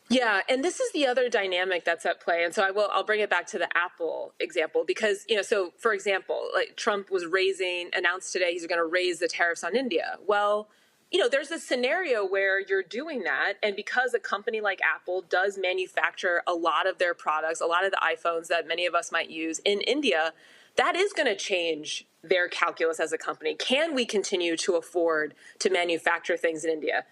Yeah, and this is the other dynamic that's at play. And so I'll bring it back to the Apple example because, so for example, like Trump announced today he's going to raise the tariffs on India. Well, there's a scenario where you're doing that. And because a company like Apple does manufacture a lot of their products, a lot of the iPhones that many of us might use in India, that is going to change their calculus as a company. Can we continue to afford to manufacture things in India?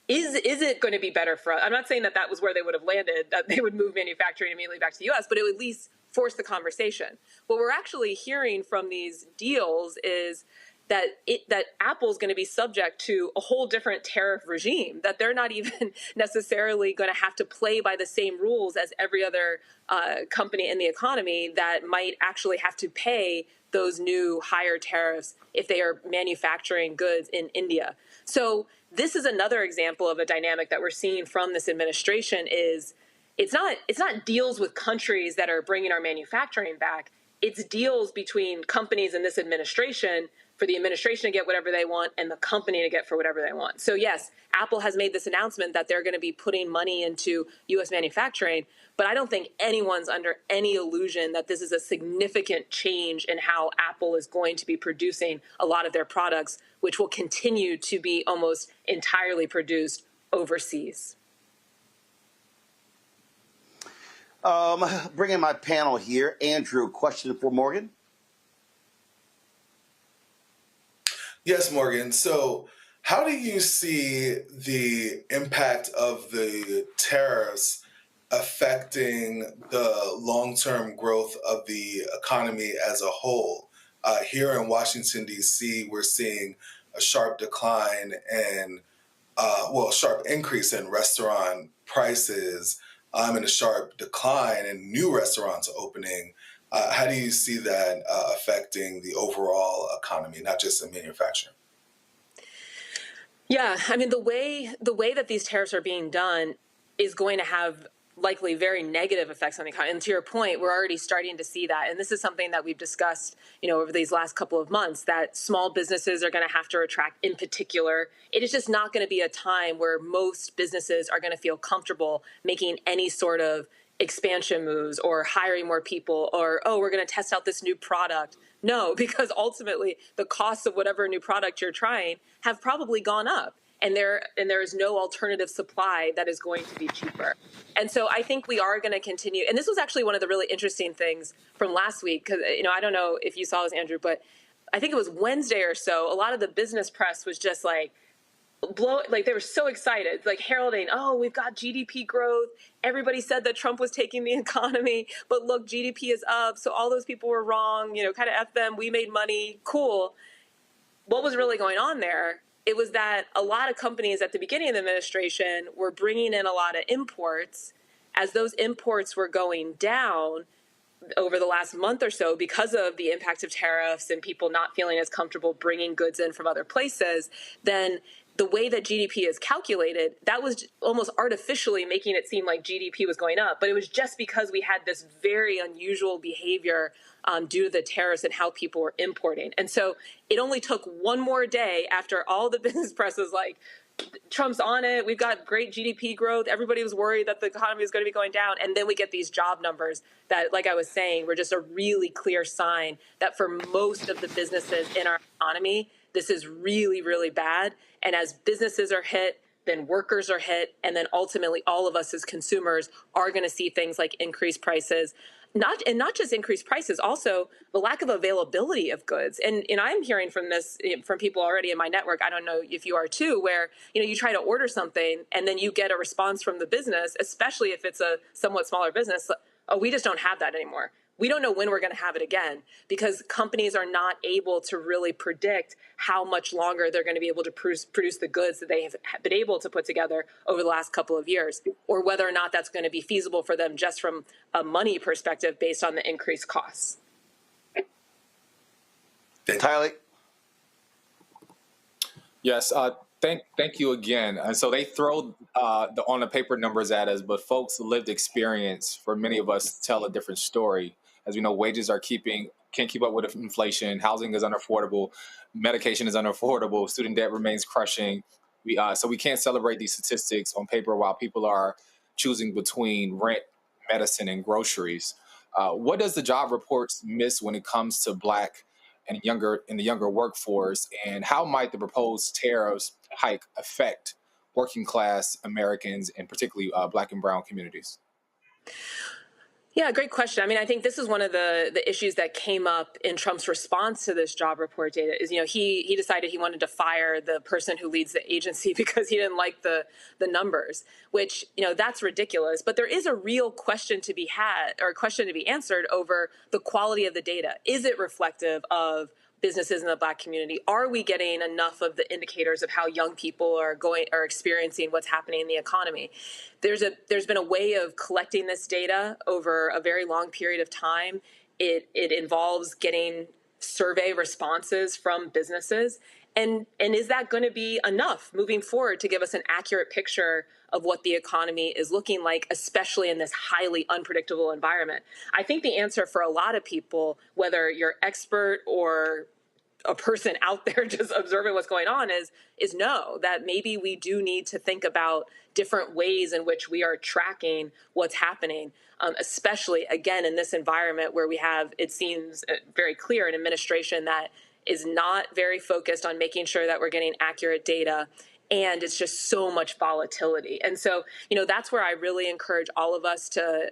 Is it going to be better for us? I'm not saying that was where they would have landed, that they would move manufacturing immediately back to the U.S., but it would at least force the conversation. What we're actually hearing from these deals is that Apple's going to be subject to a whole different tariff regime, that they're not even necessarily going to have to play by the same rules as every other company in the economy that might actually have to pay those new higher tariffs if they are manufacturing goods in India. So this is another example of a dynamic that we're seeing from this administration is it's not deals with countries that are bringing our manufacturing back. It's deals between companies in this administration for the administration to get whatever they want and the company to get for whatever they want. So yes, Apple has made this announcement that they're going to be putting money into U.S. manufacturing, but I don't think anyone's under any illusion that this is a significant change in how Apple is going to be producing a lot of their products, which will continue to be almost entirely produced overseas. Bring in my panel here. Andrew, question for Morgan. Yes, Morgan. So how do you see the impact of the tariffs affecting the long-term growth of the economy as a whole? Here in Washington, D.C., we're seeing a sharp decline and, sharp increase in restaurant prices and a sharp decline in new restaurants opening. How do you see that affecting the overall economy, not just in manufacturing? Yeah, I mean, the way that these tariffs are being done is going to have likely very negative effects on the economy. And to your point, we're already starting to see that. And this is something that we've discussed, over these last couple of months, that small businesses are going to have to retract in particular. It is just not going to be a time where most businesses are going to feel comfortable making any sort of expansion moves or hiring more people or, we're going to test out this new product. No, because ultimately the costs of whatever new product you're trying have probably gone up. And there is no alternative supply that is going to be cheaper. And so I think we are going to continue. And this was actually one of the really interesting things from last week, because, I don't know if you saw this, Andrew, but I think it was Wednesday or so, a lot of the business press was just like they were so excited, like heralding, we've got GDP growth. Everybody said that Trump was taking the economy, but look, GDP is up. So all those people were wrong, kind of F them. We made money. Cool. What was really going on there? It was that a lot of companies at the beginning of the administration were bringing in a lot of imports. As those imports were going down over the last month or so because of the impact of tariffs and people not feeling as comfortable bringing goods in from other places, then the way that GDP is calculated, that was almost artificially making it seem like GDP was going up. But it was just because we had this very unusual behavior due to the tariffs and how people were importing. And so it only took one more day after all the business press was like, Trump's on it. We've got great GDP growth. Everybody was worried that the economy was going to be going down. And then we get these job numbers that, like I was saying, were just a really clear sign that for most of the businesses in our economy, this is really, really bad. And as businesses are hit, then workers are hit. And then ultimately, all of us as consumers are going to see things like increased prices. Not just increased prices, also the lack of availability of goods. And I'm hearing from this from people already in my network. I don't know if you are too, where you try to order something and then you get a response from the business, especially if it's a somewhat smaller business. Oh, we just don't have that anymore. We don't know when we're going to have it again because companies are not able to really predict how much longer they're going to be able to produce the goods that they have been able to put together over the last couple of years, or whether or not that's going to be feasible for them just from a money perspective based on the increased costs. Tyler? Yes, thank you again. And so they throw on the paper numbers at us, but folks' lived experience for many of us tell a different story. As we know, wages can't keep up with inflation. Housing is unaffordable. Medication is unaffordable. Student debt remains crushing. So we can't celebrate these statistics on paper while people are choosing between rent, medicine, and groceries. What does the job reports miss when it comes to Black and the younger workforce, and how might the proposed tariffs hike affect working class Americans and particularly Black and brown communities? Yeah, great question. I mean, I think this is one of the issues that came up in Trump's response to this job report data is, he decided he wanted to fire the person who leads the agency because he didn't like the numbers, which, that's ridiculous. But there is a real question to be had, or a question to be answered over the quality of the data. Is it reflective of businesses in the Black community? Are we getting enough of the indicators of how young people are experiencing what's happening in the economy? There's been a way of collecting this data over a very long period of time. It involves getting survey responses from businesses. And is that going to be enough moving forward to give us an accurate picture of what the economy is looking like, especially in this highly unpredictable environment? I think the answer for a lot of people, whether you're expert or a person out there just observing what's going on, is no, that maybe we do need to think about different ways in which we are tracking what's happening, especially, again, in this environment where we have, it seems very clear, an administration that is not very focused on making sure that we're getting accurate data. And it's just so much volatility. And so, that's where I really encourage all of us to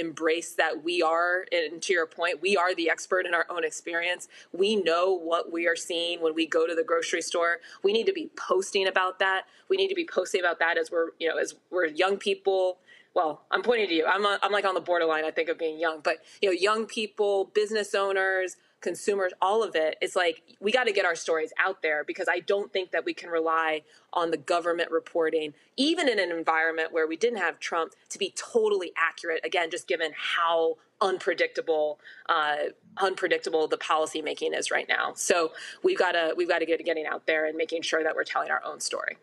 embrace that we are, and to your point, we are the expert in our own experience. We know what we are seeing when we go to the grocery store. We need to be posting about that. We need to be posting about that as we're young people. Well, I'm pointing to you. I'm like on the borderline, I think, of being young. But, young people, business owners, consumers, all of it, it's like we got to get our stories out there, because I don't think that we can rely on the government reporting, even in an environment where we didn't have Trump, to be totally accurate, again, just given how unpredictable the policy making is right now. So we've got to get getting out there and making sure that we're telling our own story.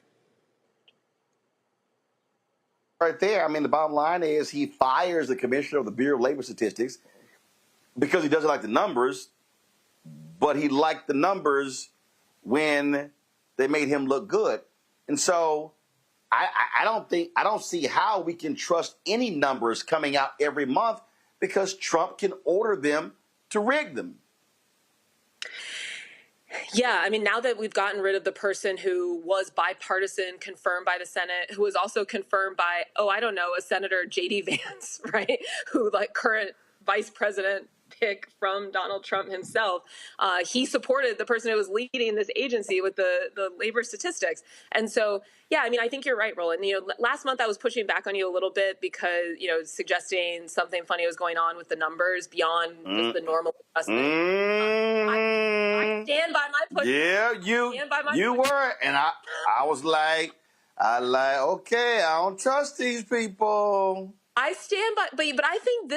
Right there. I mean, the bottom line is he fires the commissioner of the Bureau of Labor Statistics because he doesn't like the numbers, but he liked the numbers when they made him look good. And so I don't see how we can trust any numbers coming out every month, because Trump can order them to rig them. Yeah, I mean, now that we've gotten rid of the person who was bipartisan, confirmed by the Senate, who was also confirmed by, a Senator J.D. Vance, right, who, like, current vice president pick from Donald Trump himself, he supported the person who was leading this agency with the labor statistics. And so, yeah, I mean, I think you're right, Roland. Last month I was pushing back on you a little bit because, suggesting something funny was going on with the numbers beyond just the normal adjustment. I stand by my push. Yeah, you were, and I was like, okay, I don't trust these people. I stand by, but I think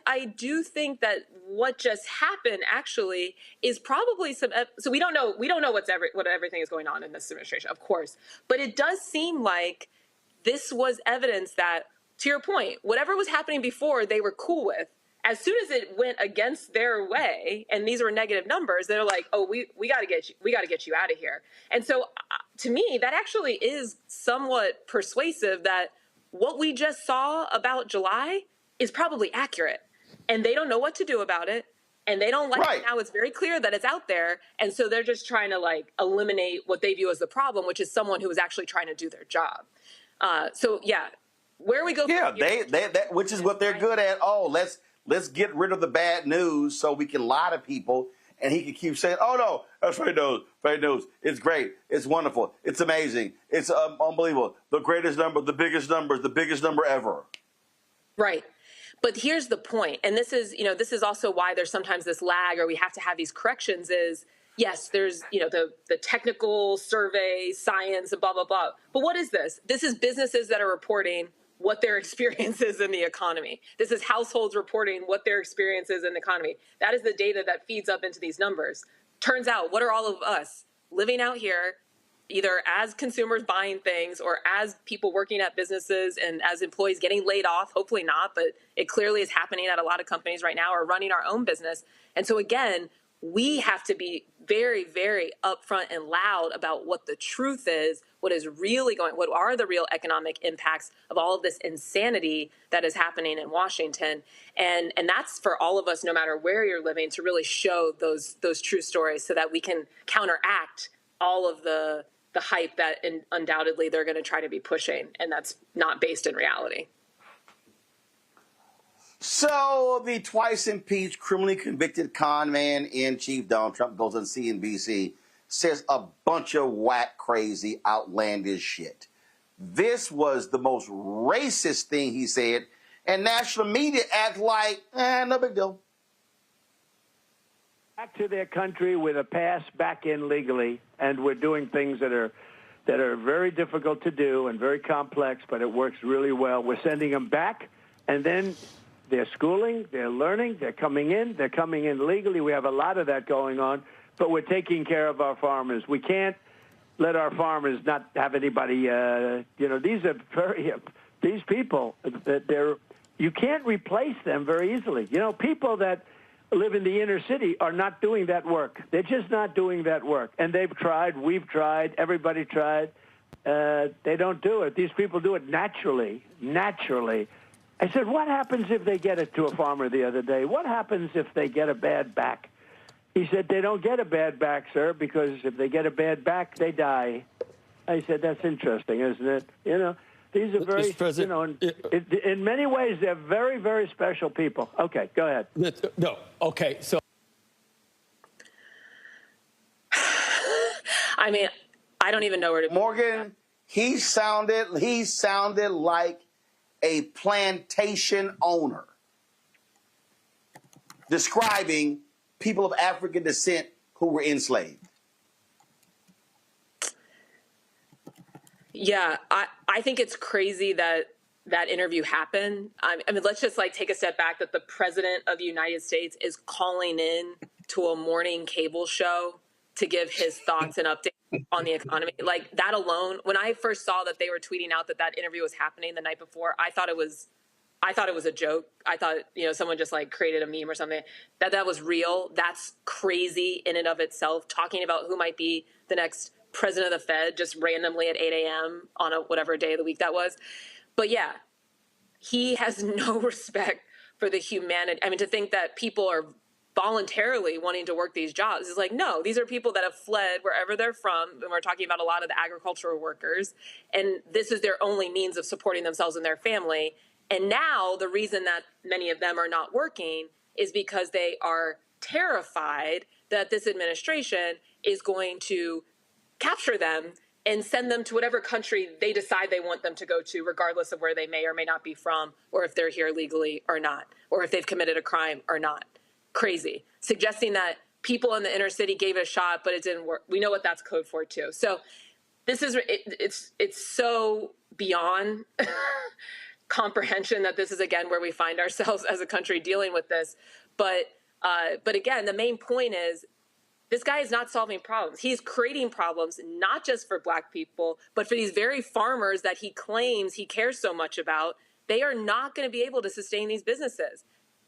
I do think that what just happened actually is probably so we don't know what everything is going on in this administration, of course, but it does seem like this was evidence that, to your point, whatever was happening before they were cool with. As soon as it went against their way, and these were negative numbers, they're like, "Oh, we got to get you out of here." And so, to me, that actually is somewhat persuasive that what we just saw about July is probably accurate, and they don't know what to do about it, and they don't like it now. It's very clear that it's out there, and so they're just trying to eliminate what they view as the problem, which is someone who is actually trying to do their job. So yeah, where we go? Yeah, that which is what they're good at. Oh, let's get rid of the bad news so we can lie to people, and he can keep saying, "Oh no, that's fake news. It's great. It's wonderful. It's amazing. It's unbelievable. The greatest number, the biggest number ever." Right. But here's the point, and this is also why there's sometimes this lag, or we have to have these corrections. Is yes, there's the technical survey, science, and blah blah blah. But what is this? This is businesses that are reporting what their experience is in the economy. This is households reporting what their experience is in the economy. That is the data that feeds up into these numbers. Turns out, what are all of us living out here either as consumers buying things or as people working at businesses and as employees getting laid off, hopefully not, but it clearly is happening at a lot of companies right now, or running our own business. And so again, we have to be very, very upfront and loud about what the truth is, what is really what are the real economic impacts of all of this insanity that is happening in Washington. And that's for all of us, no matter where you're living, to really show those true stories so that we can counteract all of the hype that undoubtedly they're going to try to be pushing, and that's not based in reality. So the twice impeached, criminally convicted con man in chief Donald Trump goes on CNBC, says a bunch of whack, crazy, outlandish shit. This was the most racist thing he said, and national media act like, no big deal. Back to their country with a pass back in legally, and we're doing things that are very difficult to do and very complex, but it works really well. We're sending them back, and then they're schooling, they're learning, they're coming in legally. We have a lot of that going on, but we're taking care of our farmers. We can't let our farmers not have anybody, these people, you can't replace them very easily. People that live in the inner city are not doing that work. They're just not doing that work. And they've tried, we've tried, everybody tried. They don't do it. These people do it naturally. I said, what happens if they get it to a farmer the other day? What happens if they get a bad back? He said, they don't get a bad back, sir, because if they get a bad back, they die. I said, that's interesting, isn't it? These are very, in many ways, they're very, very special people. Okay, go ahead. No, okay, so. I mean, I don't even know where to. Morgan, he sounded like a plantation owner describing people of African descent who were enslaved. Yeah, I think it's crazy that interview happened. I mean, let's just take a step back, that the president of the United States is calling in to a morning cable show to give his thoughts and updates on the economy. Like, that alone, when I first saw that they were tweeting out that interview was happening the night before, I thought it was a joke. I thought, someone just created a meme or something. That was real. That's crazy in and of itself. Talking about who might be the next president of the Fed just randomly at 8 a.m. on whatever day of the week that was. But yeah, he has no respect for the humanity. I mean, to think that people are voluntarily wanting to work these jobs is no, these are people that have fled wherever they're from. And we're talking about a lot of the agricultural workers, and this is their only means of supporting themselves and their family. And now the reason that many of them are not working is because they are terrified that this administration is going to capture them and send them to whatever country they decide they want them to go to, regardless of where they may or may not be from, or if they're here legally or not, or if they've committed a crime or not. Crazy. Suggesting that people in the inner city gave it a shot, but it didn't work. We know what that's code for too. So this is, it's so beyond comprehension that this is, again, where we find ourselves as a country dealing with this. But again, the main point is, this guy is not solving problems. He's creating problems, not just for Black people, but for these very farmers that he claims he cares so much about. They are not going to be able to sustain these businesses.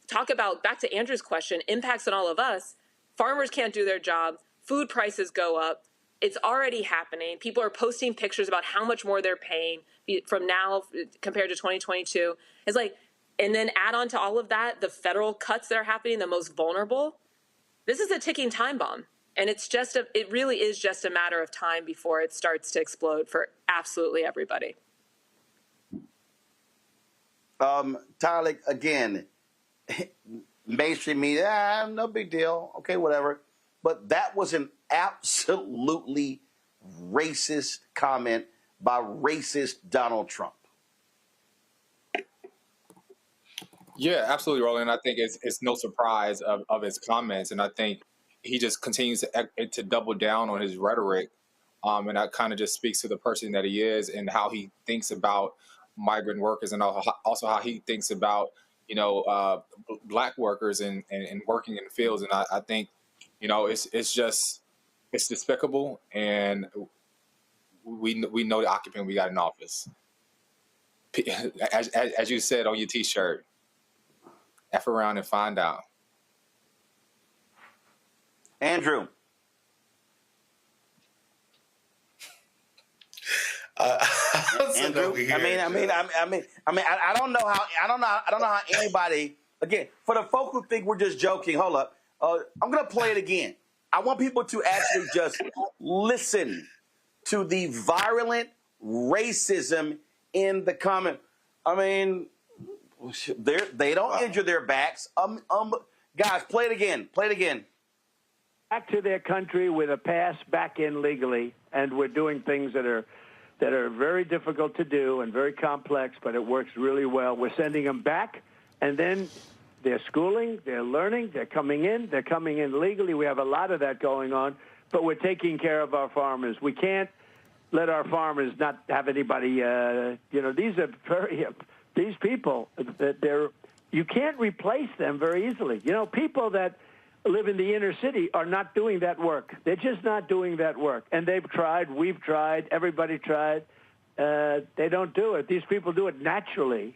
Talk about, back to Andrew's question, impacts on all of us. Farmers can't do their jobs. Food prices go up. It's already happening. People are posting pictures about how much more they're paying from now compared to 2022. It's and then add on to all of that, the federal cuts that are happening, the most vulnerable. This is a ticking time bomb, and it really is just a matter of time before it starts to explode for absolutely everybody. Tyler, again, mainstream media, no big deal. Okay, whatever. But that was an absolutely racist comment by racist Donald Trump. Yeah, absolutely, Roland. I think it's no surprise of his comments, and I think he just continues to double down on his rhetoric, and that kind of just speaks to the person that he is and how he thinks about migrant workers, and also how he thinks about Black workers and working in the fields. And I think it's despicable, and we know the occupant we got in office. As you said on your T-shirt, F around and find out. Andrew. Andrew, I don't know how anybody. Again, for the folk who think we're just joking, hold up. I'm gonna play it again. I want people to actually just listen to the virulent racism in the comment. I mean, they don't injure their backs. Guys, play it again. Play it again. Back to their country with a pass back in legally, and we're doing things that are very difficult to do and very complex, but it works really well. We're sending them back, and then they're schooling, they're learning, they're coming in legally. We have a lot of that going on, but we're taking care of our farmers. We can't let our farmers not have anybody, these people, you can't replace them very easily. People that live in the inner city are not doing that work. They're just not doing that work. And they've tried, we've tried, everybody tried. They don't do it. These people do it naturally.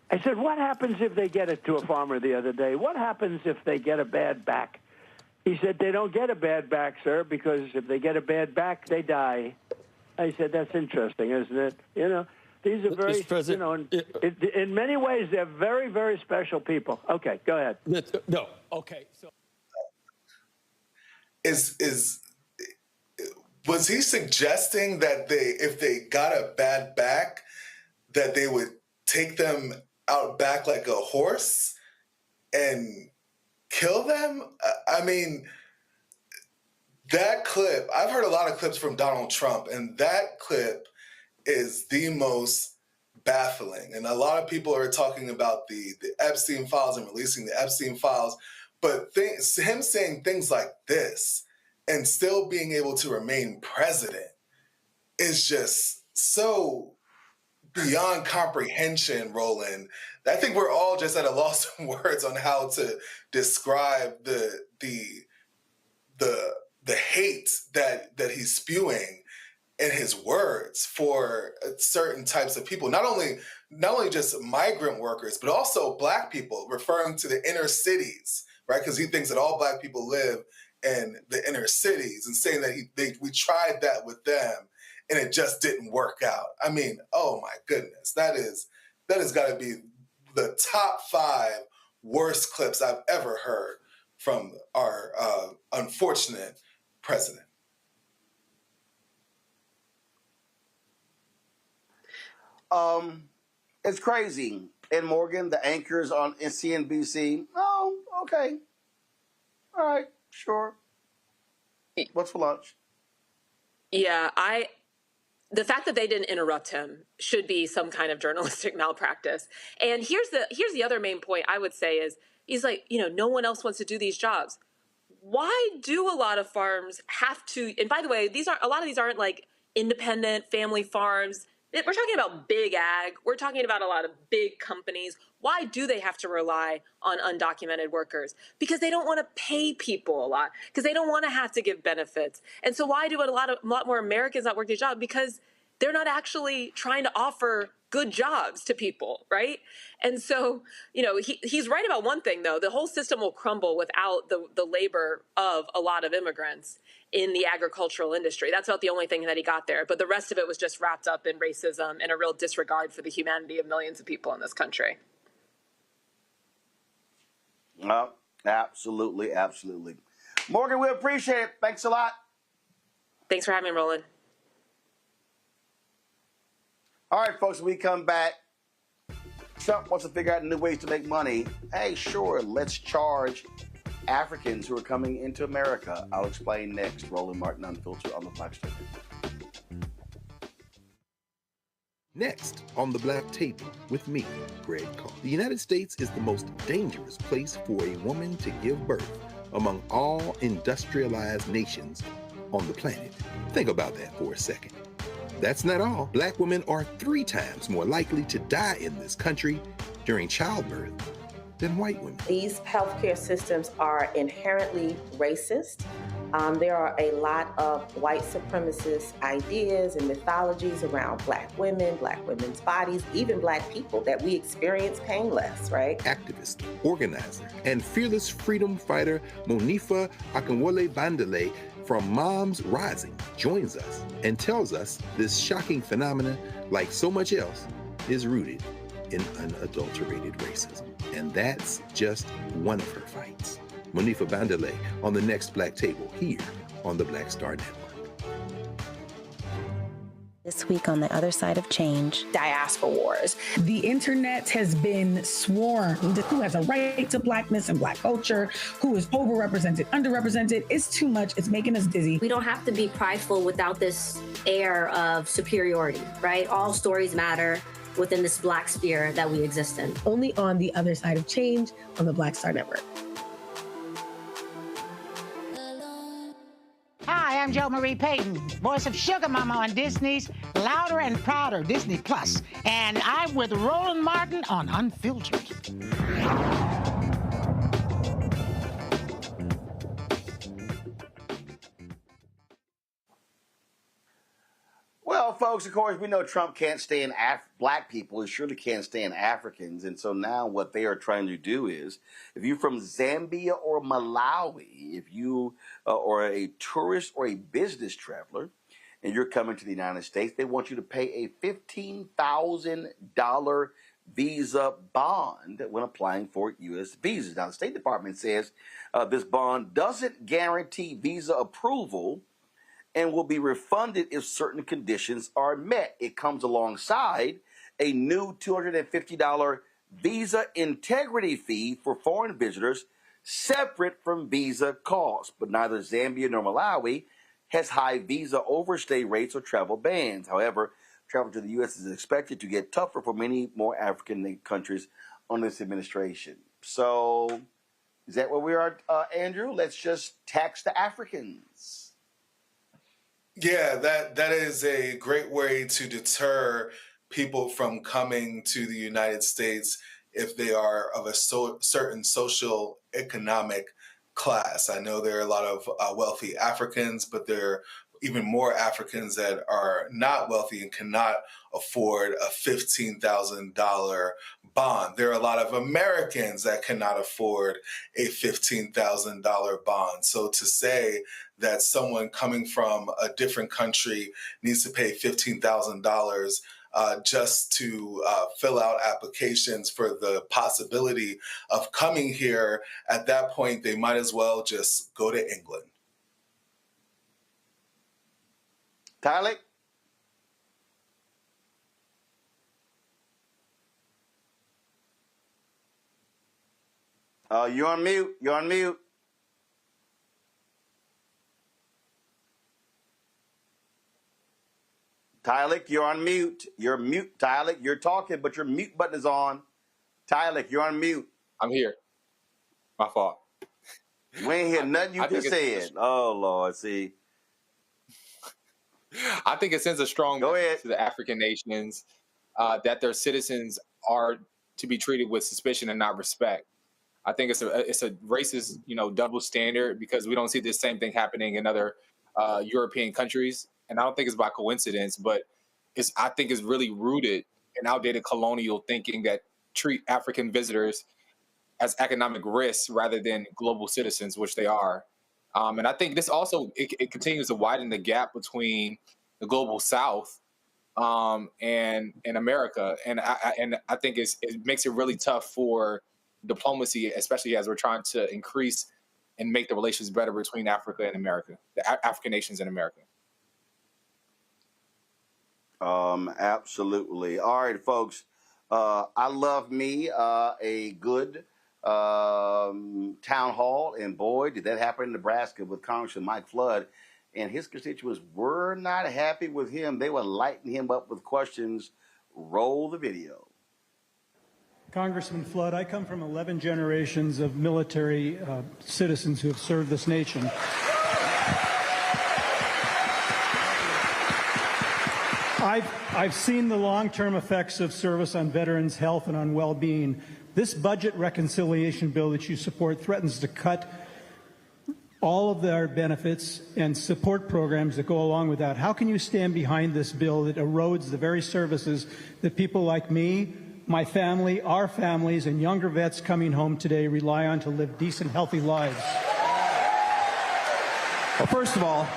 I said, what happens if they get it to a farmer the other day? What happens if they get a bad back? He said, they don't get a bad back, sir, because if they get a bad back, they die. I said, that's interesting, isn't it? These are very, in many ways, they're very, very special people. Okay, go ahead. No, okay. So, was he suggesting that if they got a bad back, that they would take them out back like a horse and kill them? I mean, that clip, I've heard a lot of clips from Donald Trump, and that clip is the most baffling. And a lot of people are talking about the Epstein files and releasing the Epstein files, but him saying things like this and still being able to remain president is just so beyond comprehension, Roland. I think we're all just at a loss of words on how to describe the hate that he's spewing in his words for certain types of people, not only just migrant workers, but also Black people, referring to the inner cities, right? Because he thinks that all Black people live in the inner cities, and saying that we tried that with them and it just didn't work out. I mean, oh my goodness, that has got to be the top 5 worst clips I've ever heard from our unfortunate president. It's crazy. And Morgan, the anchors on CNBC. Oh, okay. All right, sure. What's for lunch? Yeah, the fact that they didn't interrupt him should be some kind of journalistic malpractice. And here's the other main point I would say is, he's like, no one else wants to do these jobs. Why do a lot of farms have to? And by the way, a lot of these aren't like independent family farms. We're talking about big ag. We're talking about a lot of big companies. Why do they have to rely on undocumented workers? Because they don't want to pay people a lot, because they don't want to have to give benefits. And so why do a lot more Americans not work these jobs? Because they're not actually trying to offer good jobs to people, right? And so, he's right about one thing, though. The whole system will crumble without the labor of a lot of immigrants in the agricultural industry. That's about the only thing that he got there. But the rest of it was just wrapped up in racism and a real disregard for the humanity of millions of people in this country. Well, absolutely, absolutely. Morgan, we appreciate it. Thanks a lot. Thanks for having me, Roland. All right, folks, when we come back, Trump wants to figure out new ways to make money. Hey, sure, let's charge Africans who are coming into America. I'll explain next. Roland Martin Unfiltered on the Black Table. Next on the Black Table with me, Greg Carr. The United States is the most dangerous place for a woman to give birth among all industrialized nations on the planet. Think about that for a second. That's not all. Black women are 3 times more likely to die in this country during childbirth than white women. These healthcare systems are inherently racist. There are a lot of white supremacist ideas and mythologies around Black women's bodies, even Black people, that we experience painless, right? Activist, organizer, and fearless freedom fighter Monifa Akinwole Bandele from Moms Rising joins us and tells us this shocking phenomenon, like so much else, is rooted in unadulterated racism. And that's just one of her fights. Monifa Bandele on the next Black Table here on the Black Star Network. This week on The Other Side of Change. Diaspora wars. The internet has been swarmed. Who has a right to Blackness and Black culture? Who is overrepresented, underrepresented? It's too much. It's making us dizzy. We don't have to be prideful without this air of superiority, right? All stories matter within this Black sphere that we exist in. Only on The Other Side of Change on the Black Star Network. Hi, I'm Jo Marie Payton, voice of Sugar Mama on Disney's Louder and Prouder Disney Plus, and I'm with Roland Martin on Unfiltered. Well, folks, of course, we know Trump can't stand Black people. He surely can't stand Africans. And so now what they are trying to do is, if you're from Zambia or Malawi, if you are a tourist or a business traveler, and you're coming to the United States, they want you to pay a $15,000 visa bond when applying for U.S. visas. Now, the State Department says this bond doesn't guarantee visa approval and will be refunded if certain conditions are met. It comes alongside a new $250 visa integrity fee for foreign visitors, separate from visa costs. But neither Zambia nor Malawi has high visa overstay rates or travel bans. However, travel to the U.S. is expected to get tougher for many more African countries under this administration. So, is that where we are, Andrew? Let's just tax the Africans. Yeah, that is a great way to deter people from coming to the United States if they are of a certain social economic class. I know there are a lot of wealthy Africans, but there are even more Africans that are not wealthy and cannot afford a $15,000 bond. There are a lot of Americans that cannot afford a $15,000 bond. So to say that someone coming from a different country needs to pay $15,000 just to fill out applications for the possibility of coming here, at that point, they might as well just go to England. Tyler? You're on mute. You're on mute. Tyler, you're on mute. You're mute, Tyler. You're talking, but your mute button is on. Tyler, you're on mute. I'm here. My fault. We ain't hear nothing you just said. Oh, Lord, see. I think it sends a strong message to the African nations that their citizens are to be treated with suspicion and not respect. I think it's a racist, double standard, because we don't see this same thing happening in other European countries. And I don't think it's by coincidence, but I think it's really rooted in outdated colonial thinking that treat African visitors as economic risks rather than global citizens, which they are. And I think this also, it continues to widen the gap between the global South and America. And I think it makes it really tough for diplomacy, especially as we're trying to increase and make the relations better between Africa and America, the African nations and America. Absolutely. All right, folks. I love me a good town hall, and boy, did that happen in Nebraska with Congressman Mike Flood, and his constituents were not happy with him. They were lighting him up with questions. Roll the video. Congressman Flood, I come from 11 generations of military citizens who have served this nation. I've seen the long-term effects of service on veterans' health and on well-being. This budget reconciliation bill that you support threatens to cut all of their benefits and support programs that go along with that. How can you stand behind this bill that erodes the very services that people like me, my family, our families, and younger vets coming home today rely on to live decent, healthy lives? Well, first of all,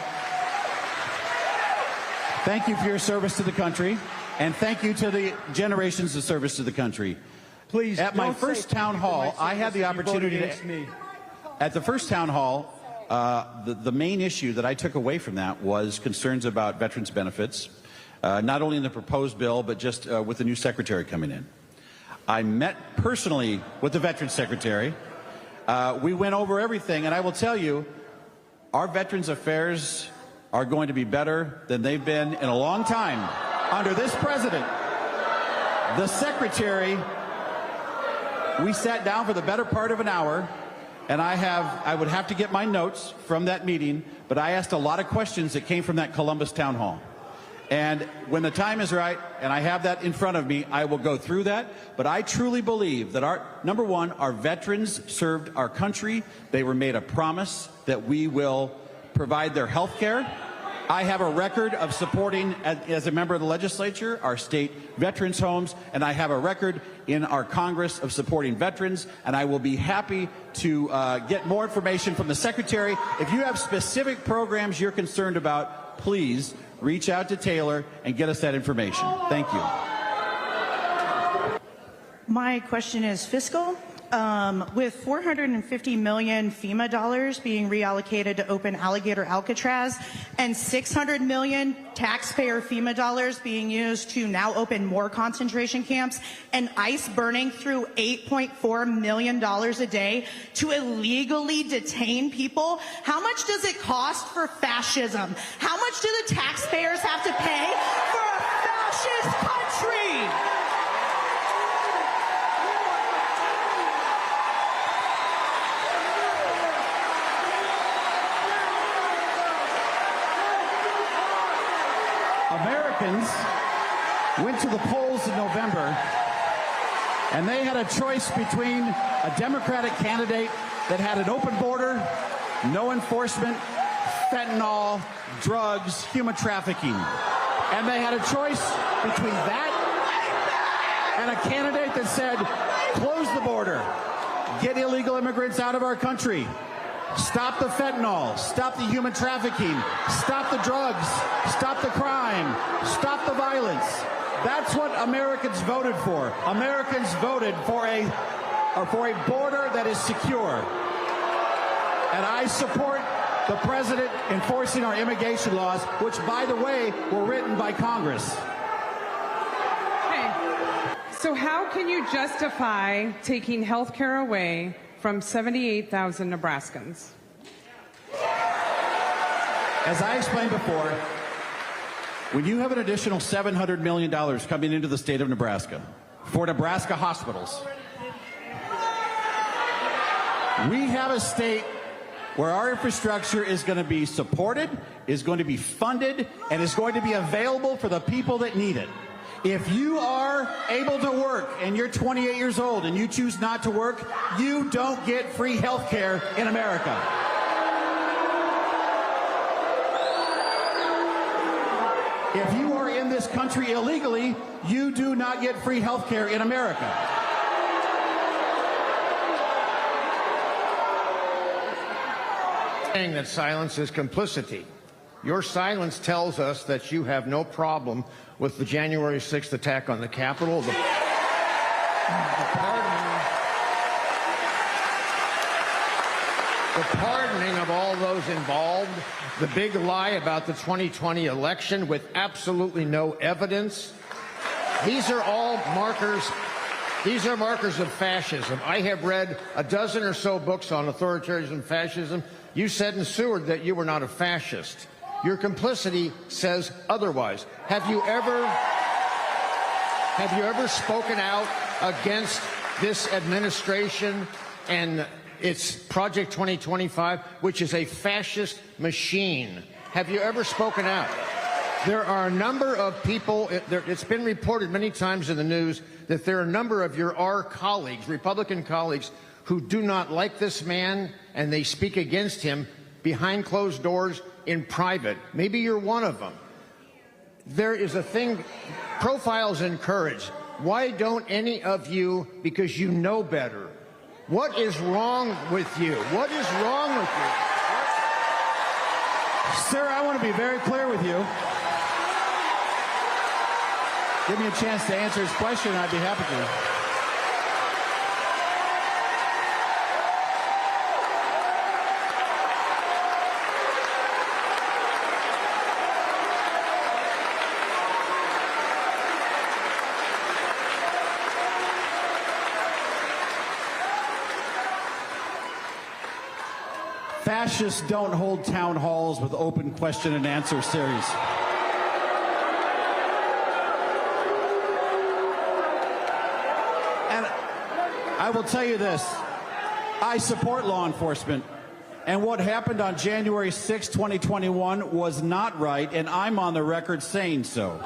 thank you for your service to the country, and thank you to the generations of service to the country. Please, at my first town hall, I had the opportunity to... At the first town hall, the main issue that I took away from that was concerns about veterans' benefits, not only in the proposed bill, but just with the new secretary coming in. I met personally with the Veterans Secretary. We went over everything, and I will tell you, our Veterans Affairs are going to be better than they've been in a long time under this president. The Secretary, we sat down for the better part of an hour, and I would have to get my notes from that meeting, but I asked a lot of questions that came from that Columbus town hall. And when the time is right, and I have that in front of me, I will go through that. But I truly believe that number one, our veterans served our country. They were made a promise that we will provide their health care. I have a record of supporting, as a member of the legislature, our state veterans homes, and I have a record in our Congress of supporting veterans, and I will be happy to get more information from the Secretary. If you have specific programs you're concerned about, please reach out to Taylor and get us that information. Thank you. My question is fiscal. With 450 million FEMA dollars being reallocated to open Alligator Alcatraz and 600 million taxpayer FEMA dollars being used to now open more concentration camps and ICE burning through $8.4 million a day to illegally detain people, how much does it cost for fascism? How much do the taxpayers have to pay for a fascist country? Americans went to the polls in November, and they had a choice between a Democratic candidate that had an open border, no enforcement, fentanyl, drugs, human trafficking. And they had a choice between that and a candidate that said, close the border, get illegal immigrants out of our country, stop the fentanyl, stop the human trafficking, stop the drugs, stop the crime, stop the violence. That's what Americans voted for. Americans voted for a border that is secure. And I support the president enforcing our immigration laws, which, by the way, were written by Congress. Okay. So how can you justify taking health care away from 78,000 Nebraskans? As I explained before, when you have an additional $700 million coming into the state of Nebraska for Nebraska hospitals, we have a state where our infrastructure is going to be supported, is going to be funded, and is going to be available for the people that need it. If you are able to work and you're 28 years old and you choose not to work, you don't get free health care in America. If you are in this country illegally, you do not get free health care in America. Saying that silence is complicity. Your silence tells us that you have no problem with the January 6th attack on the Capitol. The pardoning of all those involved, the big lie about the 2020 election with absolutely no evidence. These are all markers. These are markers of fascism. I have read a dozen or so books on authoritarianism and fascism. You said in Seward that you were not a fascist. Your complicity says otherwise. Have you ever spoken out against this administration and its Project 2025, which is a fascist machine? Have you ever spoken out? There are a number of people, it's been reported many times in the news that there are a number of our colleagues, Republican colleagues, who do not like this man and they speak against him behind closed doors in private. Maybe you're one of them. There is a thing, profiles encourage. Why don't any of you, because you know better, what is wrong with you? What is wrong with you? Sir, I want to be very clear with you. Give me a chance to answer his question, and I'd be happy to. Fascists don't hold town halls with open question and answer series. And I will tell you this, I support law enforcement, and what happened on January 6, 2021 was not right, and I'm on the record saying so.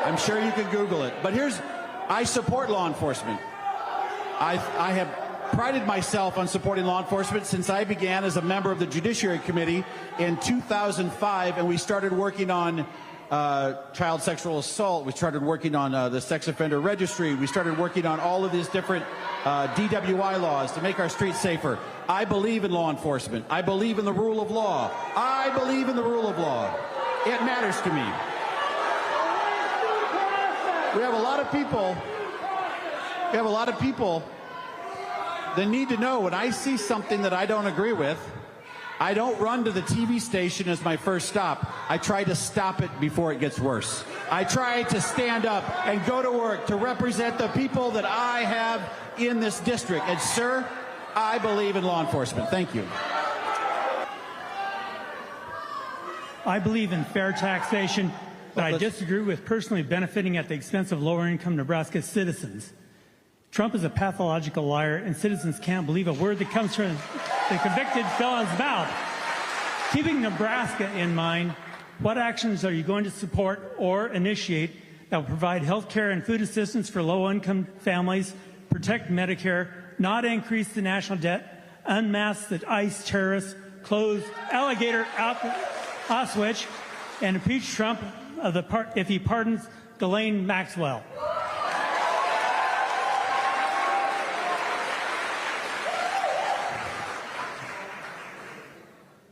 I'm sure you can Google it, but I support law enforcement. I have prided myself on supporting law enforcement since I began as a member of the Judiciary Committee in 2005, and we started working on child sexual assault. We started working on the sex offender registry. We started working on all of these different DWI laws to make our streets safer. I believe in law enforcement. I believe in the rule of law. I believe in the rule of law. It matters to me. We have a lot of people that need to know when I see something that I don't agree with, I don't run to the TV station as my first stop. I try to stop it before it gets worse. I try to stand up and go to work to represent the people that I have in this district. And sir, I believe in law enforcement. Thank you. I believe in fair taxation, but I disagree with personally benefiting at the expense of lower-income Nebraska citizens. Trump is a pathological liar, and citizens can't believe a word that comes from the convicted felon's mouth. Keeping Nebraska in mind, what actions are you going to support or initiate that will provide health care and food assistance for low-income families, protect Medicare, not increase the national debt, unmask the ICE terrorists, close alligator Auschwitz, and impeach Trump if he pardons Ghislaine Maxwell?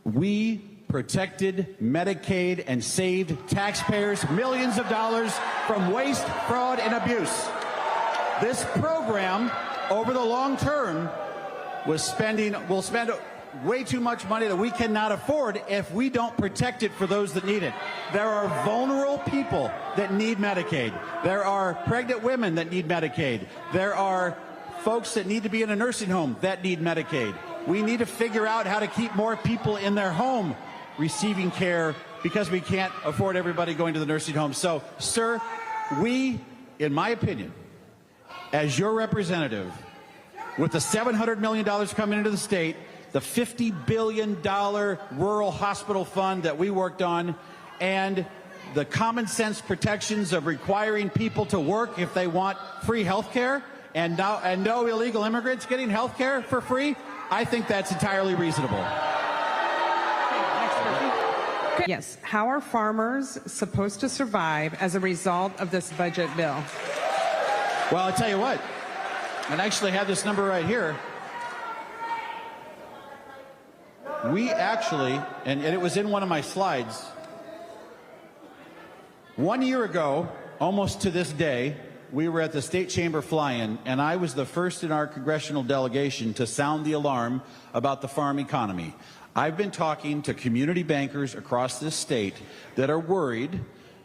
We protected Medicaid and saved taxpayers millions of dollars from waste, fraud, and abuse. This program, over the long term, will spend way too much money that we cannot afford if we don't protect it for those that need it. There are vulnerable people that need Medicaid. There are pregnant women that need Medicaid. There are folks that need to be in a nursing home that need Medicaid. We need to figure out how to keep more people in their home receiving care because we can't afford everybody going to the nursing home. So, sir, we, in my opinion, as your representative, with the $700 million coming into the state, the $50 billion rural hospital fund that we worked on, and the common sense protections of requiring people to work if they want free health care, and no illegal immigrants getting health care for free, I think that's entirely reasonable. Yes. How are farmers supposed to survive as a result of this budget bill? Well, I'll tell you what. And I actually have this number right here. We actually, and it was in one of my slides, 1 year ago, almost to this day, we were at the State Chamber fly-in, and I was the first in our congressional delegation to sound the alarm about the farm economy. I've been talking to community bankers across this state that are worried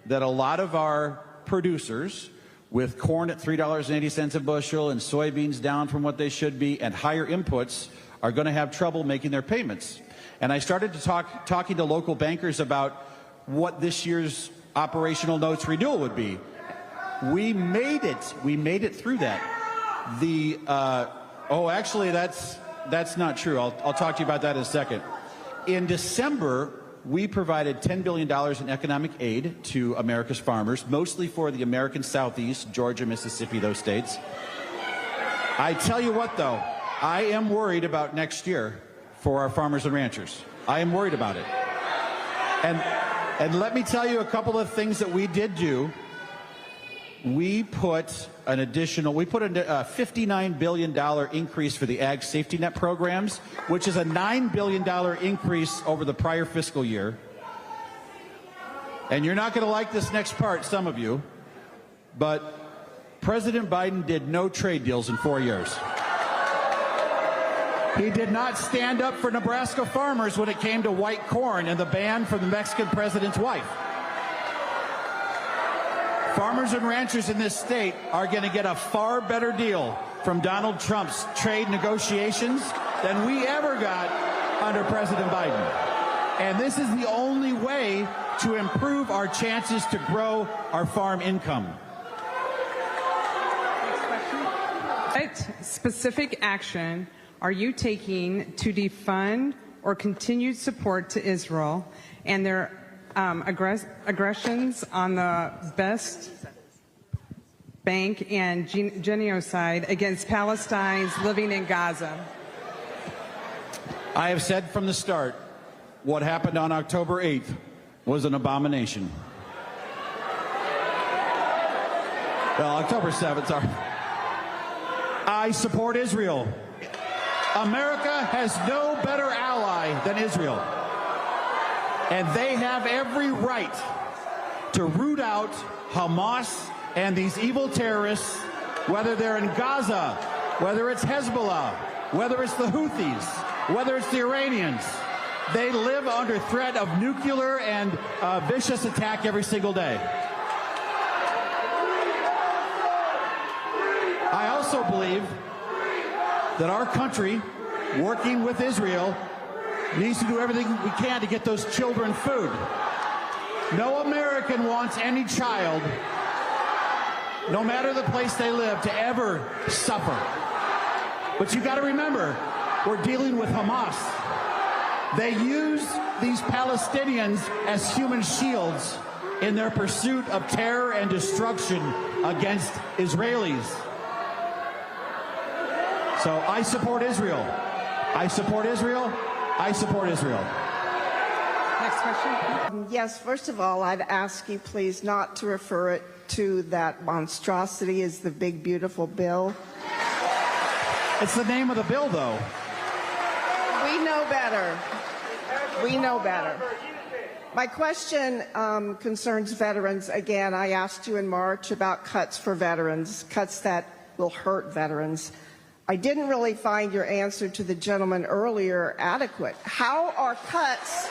that a lot of our producers, with corn at $3.80 a bushel and soybeans down from what they should be and higher inputs, are going to have trouble making their payments. And I started to talking to local bankers about what this year's operational notes renewal would be. We made it. We made it through that. Actually, that's not true. I'll talk to you about that in a second. In December, we provided $10 billion in economic aid to America's farmers, mostly for the American Southeast, Georgia, Mississippi, those states. I tell you what, though, I am worried about next year for our farmers and ranchers. I am worried about it. And let me tell you a couple of things that we did do. We put a $59 billion increase for the Ag Safety Net programs, which is a $9 billion increase over the prior fiscal year. And you're not going to like this next part, some of you, but President Biden did no trade deals in 4 years. He did not stand up for Nebraska farmers when it came to white corn and the ban from the Mexican president's wife. Farmers and ranchers in this state are going to get a far better deal from Donald Trump's trade negotiations than we ever got under President Biden. And this is the only way to improve our chances to grow our farm income. What specific action are you taking to defund or continued support to Israel and their aggressions on the West Bank and genocide against Palestinians living in Gaza? I have said from the start, what happened on October 8th was an abomination. Well, October 7th, sorry. I support Israel. America has no better ally than Israel. And they have every right to root out Hamas and these evil terrorists, whether they're in Gaza, whether it's Hezbollah, whether it's the Houthis, whether it's the Iranians. They live under threat of nuclear and vicious attack every single day. I also believe that our country, working with Israel, needs to do everything we can to get those children food. No American wants any child, no matter the place they live, to ever suffer. But you got to remember, we're dealing with Hamas. They use these Palestinians as human shields in their pursuit of terror and destruction against Israelis. So I support Israel. I support Israel. I support Israel. Next question. Yes, first of all, I'd ask you please not to refer it to that monstrosity as the big, beautiful bill. It's the name of the bill, though. We know better. We know better. My question concerns veterans. Again, I asked you in March about cuts for veterans, cuts that will hurt veterans. I didn't really find your answer to the gentleman earlier adequate. How are cuts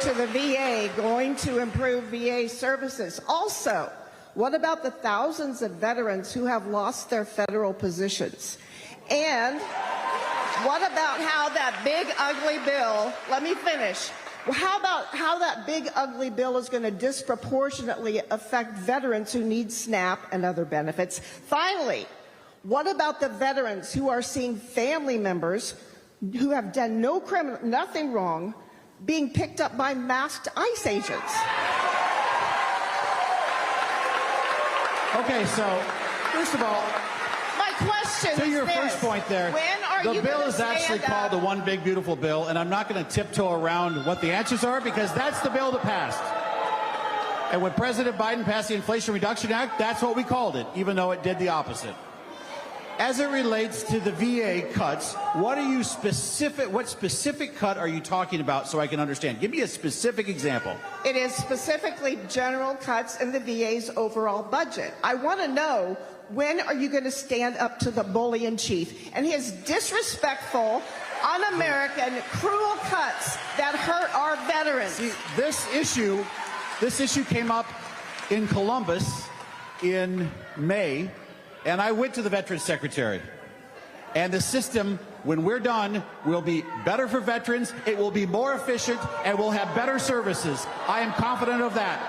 to the VA going to improve VA services? Also, what about the thousands of veterans who have lost their federal positions? And what about how that big, ugly bill, let me finish. How about how that big, ugly bill is going to disproportionately affect veterans who need SNAP and other benefits? Finally, what about the veterans who are seeing family members who have done nothing wrong being picked up by masked ICE agents? Okay, so first of all, my question to your is first point there, the bill is actually called the One Big Beautiful Bill, and I'm not going to tiptoe around what the answers are because that's the bill that passed. And when President Biden passed the Inflation Reduction Act, that's what we called it, even though it did the opposite. As it relates to the VA cuts, what specific cut are you talking about so I can understand? Give me a specific example. It is specifically general cuts in the VA's overall budget. I want to know, when are you going to stand up to the bully in chief and his disrespectful, un-American, cruel cuts that hurt our veterans? See, this issue came up in Columbus in May. And I went to the Veterans Secretary. And the system, when we're done, will be better for veterans, it will be more efficient, and we'll have better services. I am confident of that.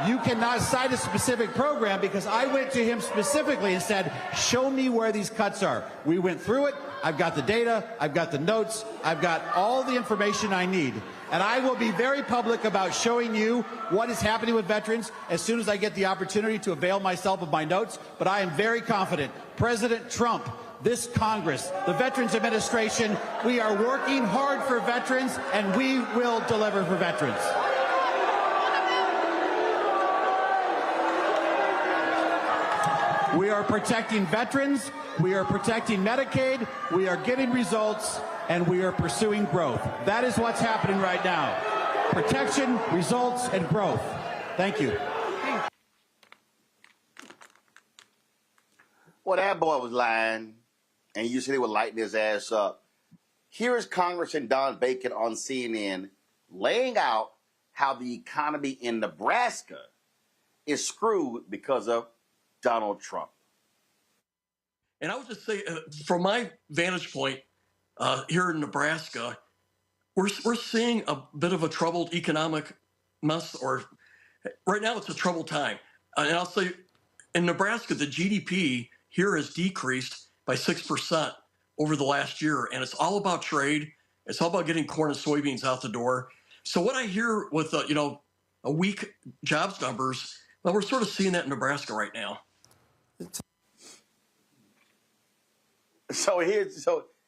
You cannot cite a specific program because I went to him specifically and said, show me where these cuts are. We went through it. I've got the data. I've got the notes. I've got all the information I need. And I will be very public about showing you what is happening with veterans as soon as I get the opportunity to avail myself of my notes. But I am very confident President Trump this Congress, the Veterans Administration, we are working hard for veterans, and we will deliver for veterans. We are protecting veterans, we are protecting Medicaid, we are getting results, and we are pursuing growth. That is what's happening right now. Protection, results, and growth. Thank you. Well, that boy was lying, and you said he would lighten his ass up. Here is Congressman Don Bacon on CNN laying out how the economy in Nebraska is screwed because of Donald Trump. And I would just say, from my vantage point here in Nebraska, we're seeing a bit of a troubled economic mess, or right now it's a troubled time. And I'll say, in Nebraska, the GDP here has decreased by 6% over the last year, and it's all about trade. It's all about getting corn and soybeans out the door. So what I hear with a weak jobs numbers, well, we're sort of seeing that in Nebraska right now. So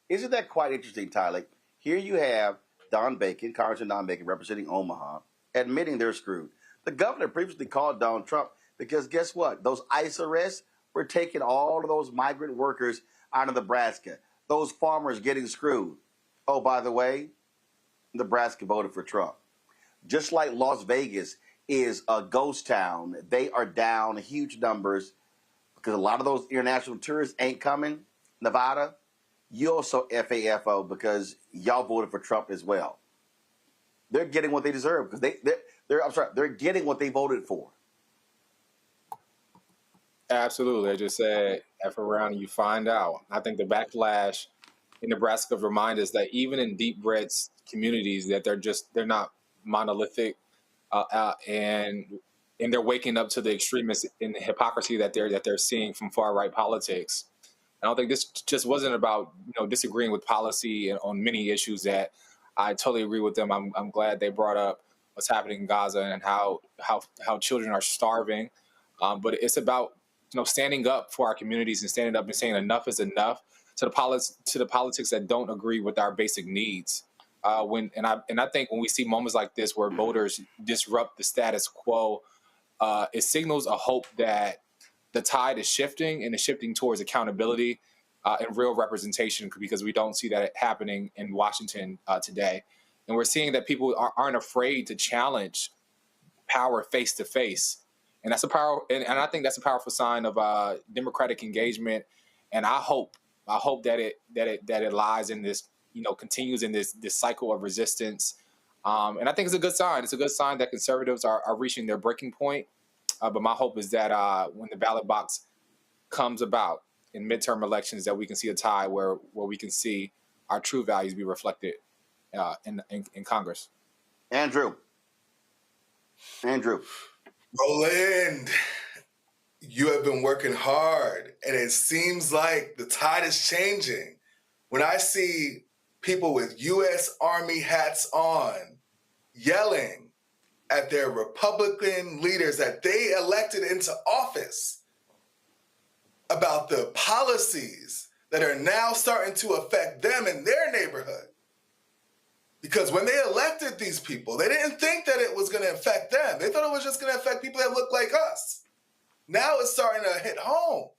isn't that quite interesting, Tyler? Here you have Don Bacon, Congressman Don Bacon, representing Omaha, admitting they're screwed. The governor previously called Donald Trump because guess what? Those ICE arrests were taking all of those migrant workers out of Nebraska. Those farmers getting screwed. Oh, by the way, Nebraska voted for Trump. Just like Las Vegas is a ghost town, they are down huge numbers because a lot of those international tourists ain't coming. Nevada, you also FAFO because y'all voted for Trump as well. They're getting what they deserve because they're getting what they voted for. Absolutely. I just said F around and you find out. I think the backlash in Nebraska reminds us that even in deep red communities that they're not monolithic and they're waking up to the extremists and the hypocrisy that they're seeing from far right politics. I don't think this just wasn't about disagreeing with policy on many issues that I totally agree with them. I'm glad they brought up what's happening in Gaza and how children are starving. But it's about standing up for our communities and standing up and saying enough is enough to the politics that don't agree with our basic needs. I think when we see moments like this where voters disrupt the status quo, it signals a hope that the tide is shifting, and it's shifting towards accountability and real representation, because we don't see that happening in Washington today. And we're seeing that people aren't afraid to challenge power face to face. And that's and I think that's a powerful sign of democratic engagement. And I hope that it lies in this, continues in this cycle of resistance. And I think it's a good sign. It's a good sign that conservatives are reaching their breaking point. But my hope is that when the ballot box comes about in midterm elections, that we can see a tie where we can see our true values be reflected in Congress. Andrew. Roland, you have been working hard, and it seems like the tide is changing. When I see people with U.S. Army hats on yelling at their Republican leaders that they elected into office about the policies that are now starting to affect them in their neighborhood. Because when they elected these people, they didn't think that it was going to affect them. They thought it was just going to affect people that look like us. Now it's starting to hit home.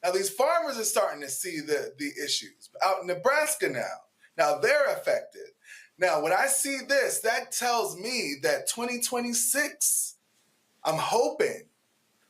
Now these farmers are starting to see the issues out in Nebraska now. Now they're affected. Now, when I see this, that tells me that 2026, I'm hoping,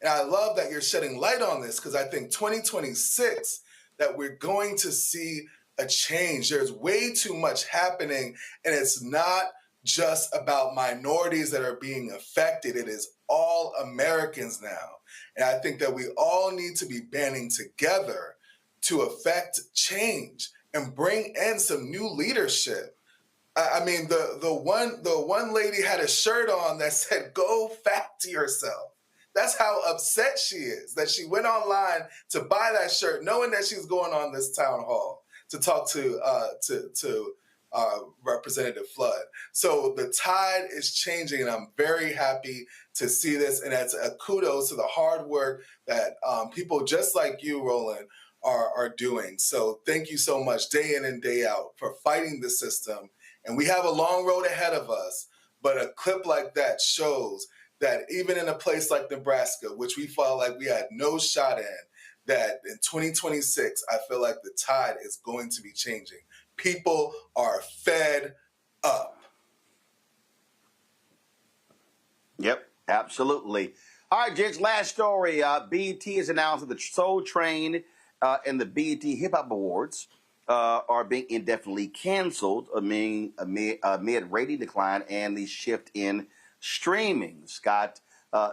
and I love that you're shedding light on this, because I think 2026, that we're going to see a change. There's way too much happening, and it's not just about minorities that are being affected. It is all Americans now. And I think that we all need to be banding together to affect change and bring in some new leadership. I mean, the one lady had a shirt on that said, "Go fact yourself." That's how upset she is, that she went online to buy that shirt, knowing that she's going on this town hall to talk to Representative Flood. So the tide is changing, and I'm very happy to see this. And that's a kudos to the hard work that people just like you, Roland, are doing. So thank you so much, day in and day out, for fighting the system. And we have a long road ahead of us, but a clip like that shows that even in a place like Nebraska, which we felt like we had no shot in, that in 2026, I feel like the tide is going to be changing. People are fed up. Yep, absolutely. All right, gents, last story. BET has announced that the Soul Train and the BET Hip Hop Awards are being indefinitely canceled amid rating decline and the shift in streaming. Scott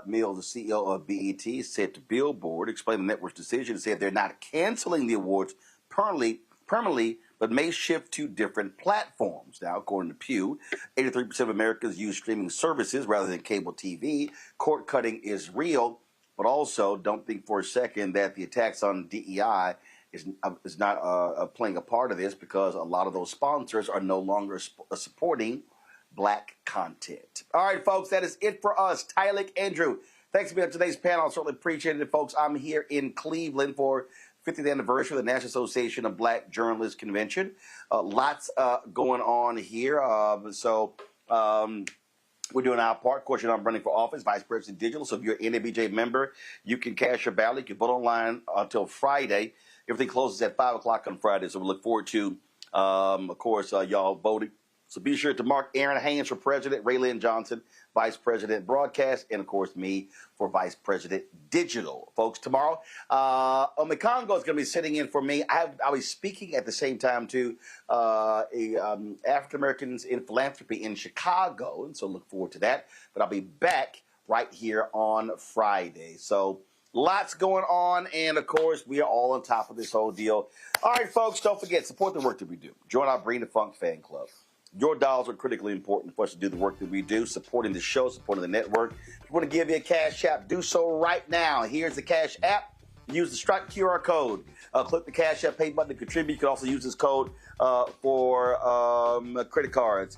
Mills, the CEO of BET, said to Billboard, explained the network's decision, said they're not canceling the awards permanently, but may shift to different platforms. Now, according to Pew, 83% of Americans use streaming services rather than cable TV. Cord cutting is real, but also don't think for a second that the attacks on DEI is not playing a part of this, because a lot of those sponsors are no longer supporting Black content. All right, folks, that is it for us. Tylik, Andrew, thanks for being on today's panel. I certainly appreciate it, folks. I'm here in Cleveland for 50th anniversary of the National Association of Black Journalists Convention. Lots going on here. We're doing our part. Of course, I'm running for office, Vice President Digital. So if you're an NABJ member, you can cast your ballot. You can vote online until Friday. Everything closes at 5 o'clock on Friday. So we look forward to, of course, y'all voting. So be sure to mark Aaron Haynes for President, Raylyn Johnson, Vice President Broadcast, and, of course, me for Vice President Digital. Folks, tomorrow, Omekongo is going to be sitting in for me. I'll be speaking at the same time to African-Americans in Philanthropy in Chicago, and so look forward to that. But I'll be back right here on Friday. So lots going on, and, of course, we are all on top of this whole deal. All right, folks, don't forget, support the work that we do. Join our Bring the Funk fan club. Your dollars are critically important for us to do the work that we do, supporting the show, supporting the network. If you want to give me a Cash App, do so right now. Here's the Cash App. Use the Stripe QR code. Click the Cash App pay button to contribute. You can also use this code for credit cards.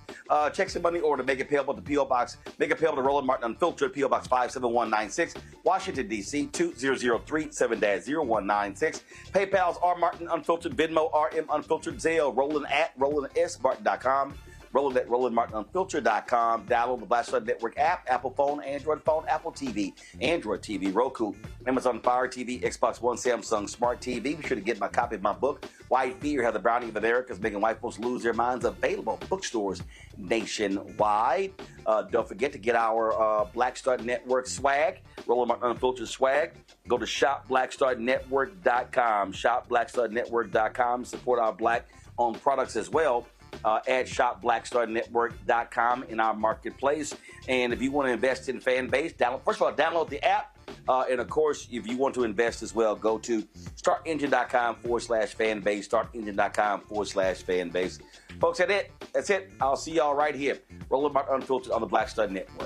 Check some money order. Make it payable to P.O. Box. Make it payable to Roland Martin Unfiltered, P.O. Box 57196, Washington, D.C. 20037 7-0196. PayPal's R. Martin Unfiltered, Venmo RM Unfiltered, Zelle, Roland at RolandSMartin.com. Roland at RolandMartinUnfiltered.com. Download the Black Star Network app, Apple phone, Android phone, Apple TV, Android TV, Roku, Amazon Fire TV, Xbox One, Samsung Smart TV. Be sure to get my copy of my book, White Fear, How the Browning of America is Making White Folks Lose Their Minds, available at bookstores nationwide. Don't forget to get our Black Star Network swag, Roland Martin Unfiltered swag. Go to shopblackstarnetwork.com, shopblackstarnetwork.com. Support our Black-owned products as well. At shopblackstarnetwork.com in our marketplace. And if you want to invest in Fanbase, download the app. And of course, if you want to invest as well, go to startengine.com/fanbase, startengine.com/fanbase. Folks, that's it. I'll see y'all right here. Roland Martin Unfiltered on the Black Star Network.